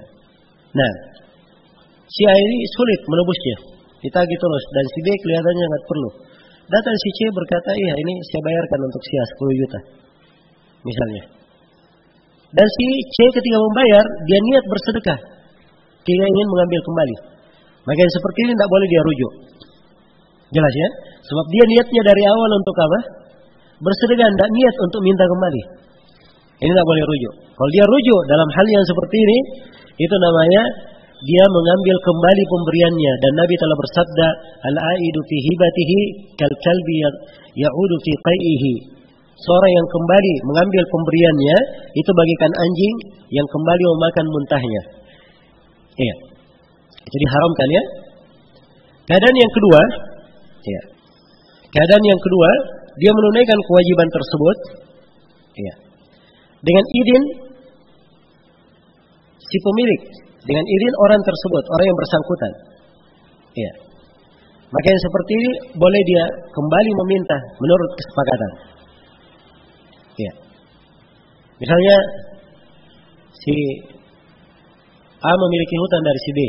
Nah, si A ini sulit menebusnya, ditagih terus dan si B kelihatannya sangat perlu. Datang si C berkata, iya ini saya bayarkan untuk si A 10 juta. Misalnya. Dan si C ketika membayar, dia niat bersedekah. Dia ingin mengambil kembali. Maka yang seperti ini tidak boleh dia rujuk. Jelas ya? Sebab dia niatnya dari awal untuk apa? Bersedekah, tidak niat untuk minta kembali. Ini tidak boleh rujuk. Kalau dia rujuk dalam hal yang seperti ini, itu namanya dia mengambil kembali pemberiannya. Dan Nabi telah bersabda, al-aidu fi hibatihi kal kalbi ya'udu fi qai'ihi. Seorang yang kembali mengambil pemberiannya itu bagikan anjing yang kembali memakan muntahnya. Iya. Itu diharamkan ya. Keadaan yang kedua, ya. Keadaan yang kedua, dia menunaikan kewajiban tersebut, ya. Dengan izin si pemilik, dengan izin orang tersebut, orang yang bersangkutan. Ya. Maka yang seperti ini boleh dia kembali meminta menurut kesepakatan. Ya. Misalnya si A memiliki hutang dari si B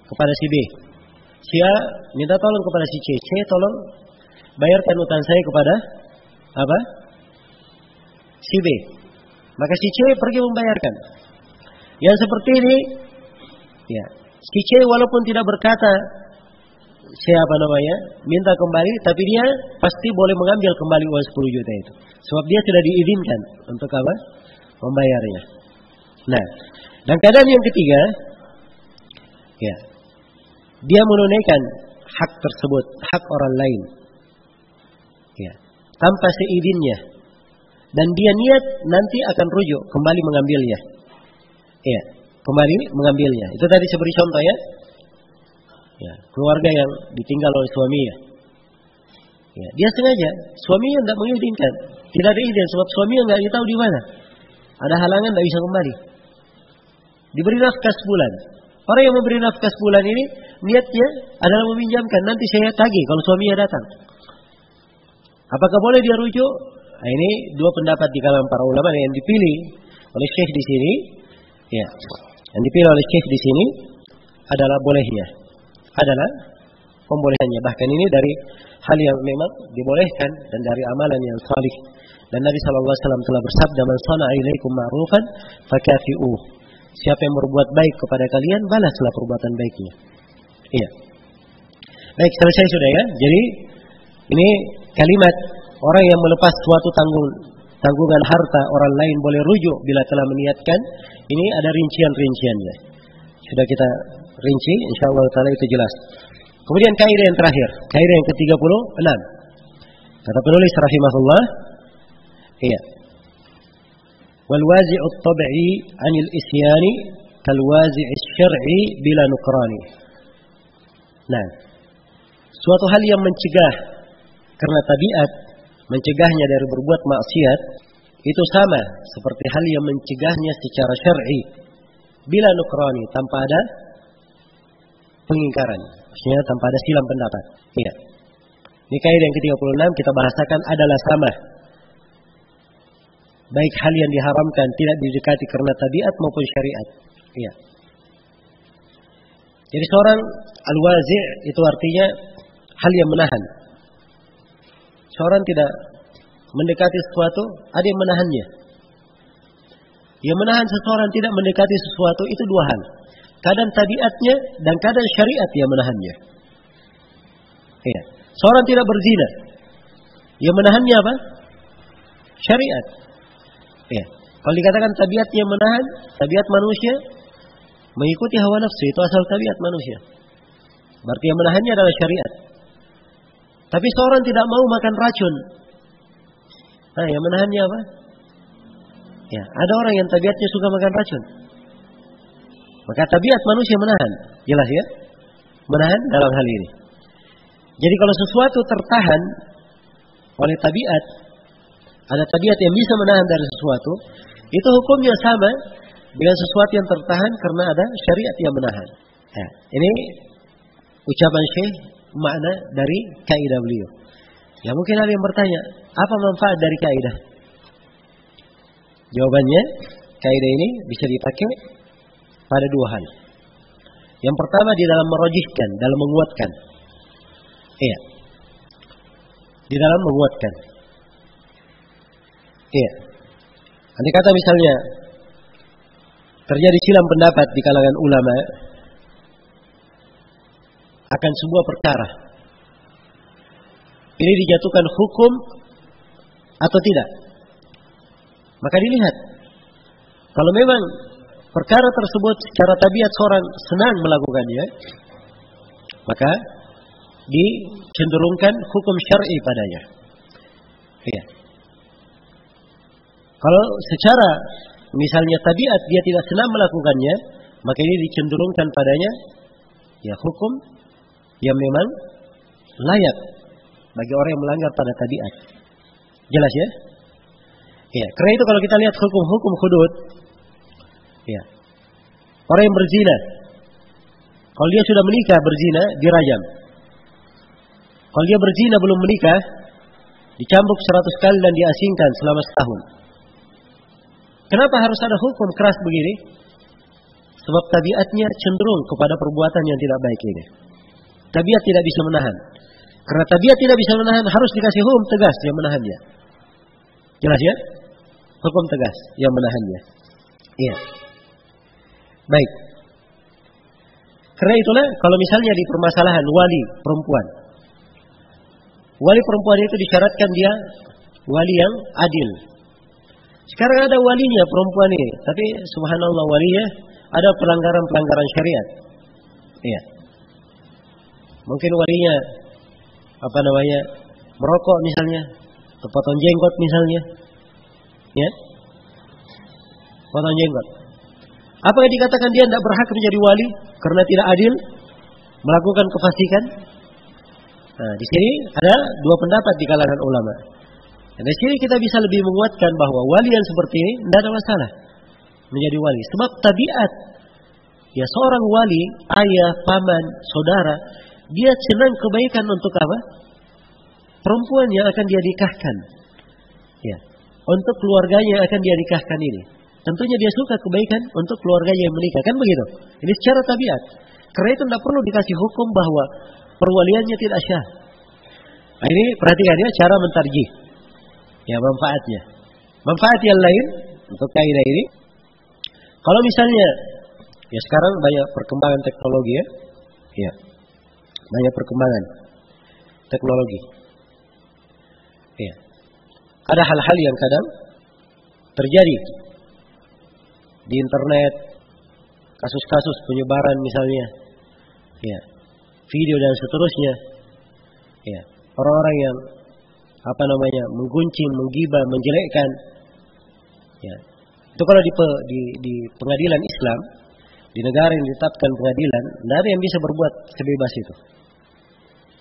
kepada si B. Si A minta tolong kepada si C. C tolong bayarkan hutang saya kepada apa? Si B. Maka si C pergi membayarkan. Yang seperti ini, ya, si C walaupun tidak berkata siapa namanya, minta kembali, tapi dia pasti boleh mengambil kembali uang 10 juta itu. Sebab dia sudah diizinkan untuk apa? Membayarnya. Nah, dan keadaan yang ketiga, ya, dia menunaikan hak tersebut, hak orang lain, ya, tanpa seizinnya, dan dia niat nanti akan rujuk kembali mengambilnya, ya, kembali mengambilnya. Itu tadi saya beri contoh ya, ya, keluarga yang ditinggal oleh suaminya, ya, dia sengaja, suaminya tidak mengizinkan, tidak ada izin, sebab suaminya nggak tahu di mana, ada halangan tidak bisa kembali. Diberi nafkah sebulan. Orang yang memberi nafkah sebulan ini niatnya adalah meminjamkan, nanti saya tagih kalau suaminya datang. Apakah boleh dia rujuk? Nah, ini dua pendapat di kalangan para ulama. Yang dipilih oleh Syekh di sini, ya, yang dipilih oleh Syekh di sini adalah bolehnya, adalah pembolehannya. Bahkan ini dari hal yang memang dibolehkan dan dari amalan yang salih. Dan Nabi SAW telah bersabda, "Man sana'a ilaikum ma'rufan fakafi'uh." Siapa yang berbuat baik kepada kalian, balaslah perbuatan baiknya. Iya. Baik, selesai sudah ya. Jadi ini kalimat orang yang melepas suatu tanggungan harta orang lain boleh rujuk bila telah meniatkan. Ini ada rincian-rinciannya. Sudah kita rinci, insyaallah taala itu jelas. Kemudian kaidah yang terakhir, kaidah yang ke-36. Kata penulis rahimahullah, iya. Wal wazi'u at-tab'i 'anil isyani kal wazi'i asy-syar'i bila nukrani. Nah, suatu hal yang mencegah karena tabiat mencegahnya dari berbuat maksiat itu sama seperti hal yang mencegahnya secara syar'i bila nukrani, tanpa ada pengingkaran, maksudnya tanpa ada silang pendapat. Iya. Ini kaidah yang ke-36 kita bahasakan adalah sama. Baik hal yang diharamkan tidak didekati karena tabiat maupun syariat. Iya. Jadi seorang al-wazi' itu artinya hal yang menahan. Seorang tidak mendekati sesuatu, ada yang menahannya. Yang menahan seseorang tidak mendekati sesuatu itu dua hal. Kadang tabiatnya dan kadang syariat yang menahannya. Iya. Seorang tidak berzina. Yang menahannya apa? Syariat. Iya. Kalau dikatakan tabiatnya menahan, tabiat manusia mengikuti hawa nafsu, itu asal tabiat manusia. Berarti yang menahannya adalah syariat. Tapi seorang tidak mau makan racun. Nah, yang menahannya apa? Ya, ada orang yang tabiatnya suka makan racun. Maka tabiat manusia menahan. Jelas ya? Menahan dalam hal ini. Jadi kalau sesuatu tertahan oleh tabiat, ada tabiat yang bisa menahan dari sesuatu, itu hukumnya sama dengan sesuatu yang tertahan karena ada syariat yang menahan. Ya, ini ucapan Syekh, makna dari kaidah beliau. Ya mungkin ada yang bertanya, apa manfaat dari kaidah? Jawabannya, kaidah ini bisa dipakai pada dua hal. Yang pertama di dalam merojihkan, dalam menguatkan. Iya. di dalam menguatkan. Iya. Andai kata misalnya terjadi silang pendapat di kalangan ulama akan sebuah perkara, ini dijatuhkan hukum atau tidak, maka dilihat. Kalau memang perkara tersebut secara tabiat seorang senang melakukannya, maka dicenderungkan hukum syar'i padanya. Iya. Kalau secara misalnya tabiat dia tidak senang melakukannya, maka ini dicenderungkan padanya ya hukum yang memang layak bagi orang yang melanggar pada tabiat. Jelas ya? Iya. Karena itu kalau kita lihat hukum-hukum hudud, ya, orang yang berzina, kalau dia sudah menikah berzina dirajam. Kalau dia berzina belum menikah, dicambuk 100 kali dan diasingkan selama setahun. Kenapa harus ada hukum keras begini? Sebab tabiatnya cenderung kepada perbuatan yang tidak baik ini. Tabiat tidak bisa menahan. Karena tabiat tidak bisa menahan, harus dikasih hukum tegas yang menahannya. Jelas ya? Hukum tegas yang menahannya. Iya. Baik. Karena itulah kalau misalnya di permasalahan wali perempuan. Wali perempuan itu disyaratkan dia wali yang adil. Sekarang ada walinya perempuan ini, tapi subhanallah walinya ada pelanggaran-pelanggaran syariat. Iya. Mungkin walinya merokok misalnya, atau potong jenggot misalnya. Ya. Potong jenggot. Apakah dikatakan dia tidak berhak menjadi wali karena tidak adil, melakukan kefasikan? Nah, di sini ada dua pendapat di kalangan ulama. Dan di sini kita bisa lebih menguatkan bahwa wali yang seperti ini tidak ada masalah menjadi wali. Sebab tabiat ya seorang wali, ayah, paman, saudara, dia senang kebaikan untuk apa? Perempuan yang akan dia nikahkan. Ya, untuk keluarganya yang akan dia nikahkan ini. Tentunya dia suka kebaikan untuk keluarganya yang menikah, kan begitu? Ini secara tabiat. Karena itu tidak perlu dikasih hukum bahwa perwaliannya tidak syah. Nah, ini perhatikan ya cara mentarjih. Ya, manfaatnya. Manfaat yang lain untuk kaidah ini, kalau misalnya ya sekarang banyak perkembangan teknologi ya. Ya. Banyak perkembangan teknologi. Ya. Ada hal-hal yang kadang terjadi di internet, kasus-kasus penyebaran misalnya, ya, video dan seterusnya, ya, orang-orang yang menggunjing, menggibah, menjelekkan, ya, itu kalau di pengadilan Islam, di negara yang ditetapkan pengadilan, tidak ada yang bisa berbuat sebebas itu.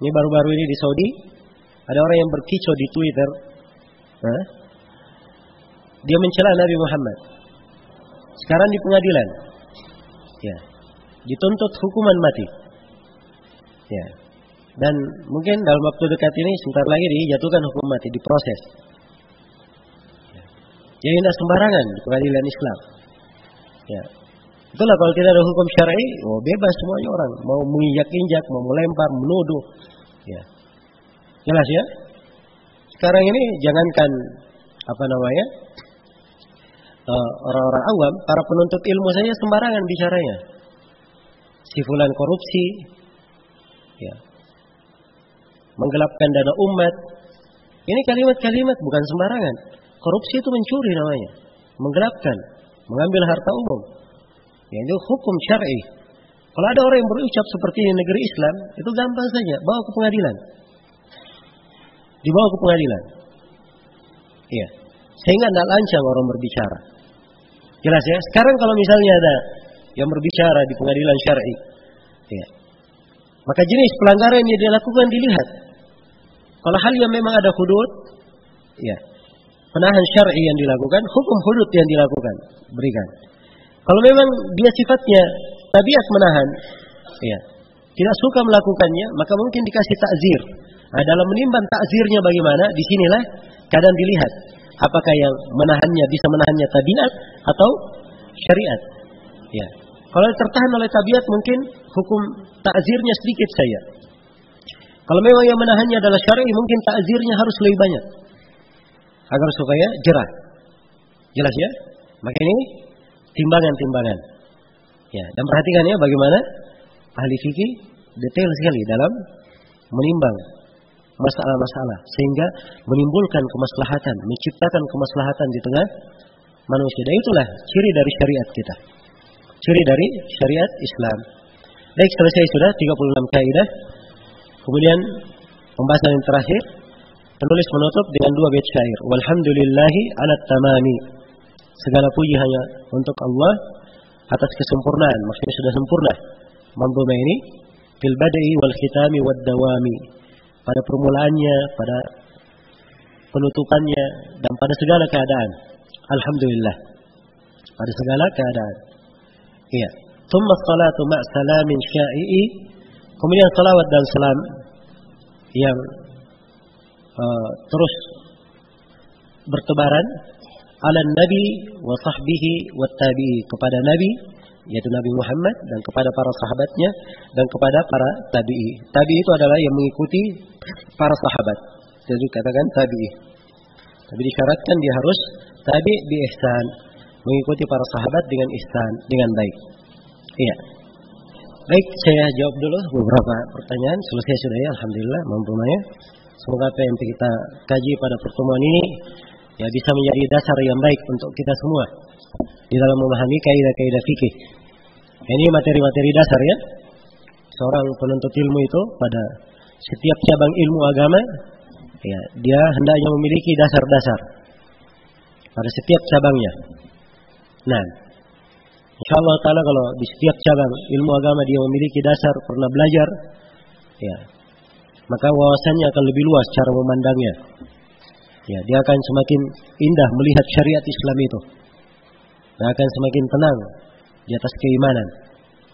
Ini baru-baru ini di Saudi, ada orang yang berkicau di Twitter, dia mencela Nabi Muhammad. Sekarang di pengadilan, ya, dituntut hukuman mati, ya, dan mungkin dalam waktu dekat ini sebentar lagi dijatuhkan hukuman mati, diproses. Ya, ini tidak sembarangan di pengadilan Islam. Ya, itulah kalau tidak ada hukum syar'i, bebas semuanya orang, mau menginjak-injak, mau melempar, menuduh, ya, jelas ya. Sekarang ini jangankan orang-orang awam, para penuntut ilmu saja sembarangan bicaranya. Si fulan korupsi, ya, menggelapkan dana umat. Ini kalimat-kalimat bukan sembarangan. Korupsi itu mencuri namanya, menggelapkan, mengambil harta umum. Ya, itu hukum syar'i. Kalau ada orang yang berucap seperti ini di negeri Islam, itu gampang saja, bawa ke pengadilan. Dibawa ke pengadilan. Iya. Sehingga tidak lancang orang berbicara. Jelas ya. Sekarang kalau misalnya ada yang berbicara di pengadilan syar'i, ya, maka jenis pelanggaran yang dia lakukan dilihat. Kalau hal yang memang ada hudud, ya, penahan syar'i yang dilakukan, hukum hudud yang dilakukan, berikan. Kalau memang dia sifatnya tabiat menahan, ya, tidak suka melakukannya, maka mungkin dikasih takzir. Nah, dalam menimbang takzirnya bagaimana, disinilah kadang dilihat apakah yang menahannya bisa menahannya tabiat atau syariat. Ya. Kalau tertahan oleh tabiat mungkin hukum takzirnya sedikit saja. Kalau memang yang menahannya adalah syar'i, mungkin ta'zirnya harus lebih banyak agar supaya jerah. Jelas ya? Maka ini timbangan-timbangan. Ya, dan perhatikan ya bagaimana ahli fikih detail sekali dalam menimbang masalah-masalah sehingga menimbulkan kemaslahatan, menciptakan kemaslahatan di tengah manusia. Dan itulah ciri dari syariat kita. Ciri dari syariat Islam. Baik, selesai sudah 36 kaidah. Kemudian pembahasan yang terakhir, penulis menutup dengan 2 bait syair. Walhamdulillahi 'alat tamami. Segala puji hanya untuk Allah atas kesempurnaan, maksudnya sudah sempurna. Manzumah ini fil bad'i wal khitami wad dawami. Pada permulaannya, pada penutupannya, dan pada segala keadaan. Alhamdulillah. Pada segala keadaan. Iya. Tsumma salatu ma' salamin sya'i'i. Kemudian salawat dan salam yang terus bertebaran ala nabi wa sahbihi wa tabi'i, kepada nabi yaitu Nabi Muhammad dan kepada para sahabatnya dan kepada para tabi'i. Tabi'i itu adalah yang mengikuti para sahabat. Jadi katakan tabi'i. Tapi disyaratkan dia harus tabi' bi ihsan, mengikuti para sahabat dengan ihsan, dengan baik. Iya. Baik, saya jawab dulu beberapa pertanyaan. Selesai sudah ya, alhamdulillah, mampunya. Semoga apa yang kita kaji pada pertemuan ini ya bisa menjadi dasar yang baik untuk kita semua di dalam memahami kaidah-kaidah fikih. Ini materi-materi dasar ya. Seorang penuntut ilmu itu pada setiap cabang ilmu agama ya, dia hendaknya memiliki dasar-dasar pada setiap cabangnya. Nah, insyaallah taala kalau di setiap cabang ilmu agama dia memiliki dasar, pernah belajar, ya, maka wawasannya akan lebih luas cara memandangnya. Ya, dia akan semakin indah melihat syariat Islam itu. Dan akan semakin tenang di atas keimanan.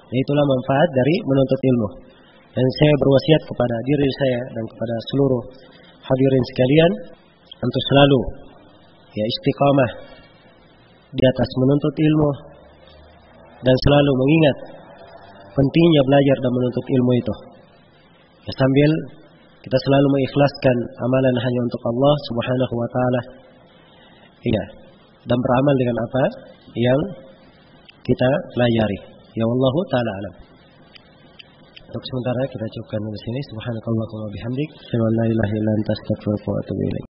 Dan itulah manfaat dari menuntut ilmu. Dan saya berwasiat kepada diri saya dan kepada seluruh hadirin sekalian untuk selalu ya istiqamah di atas menuntut ilmu dan selalu mengingat pentingnya belajar dan menuntut ilmu itu. Ya, sambil kita selalu mengikhlaskan amalan hanya untuk Allah Subhanahu wa taala. Iya, dan beramal dengan apa yang kita pelajari. Ya wallahu taala alam. Untuk sementara kita cukupkan di sini. Subhanakallahumma bihamdik, asyhadu an la ilaha illa anta, astaghfiruka wa atubu ilaik.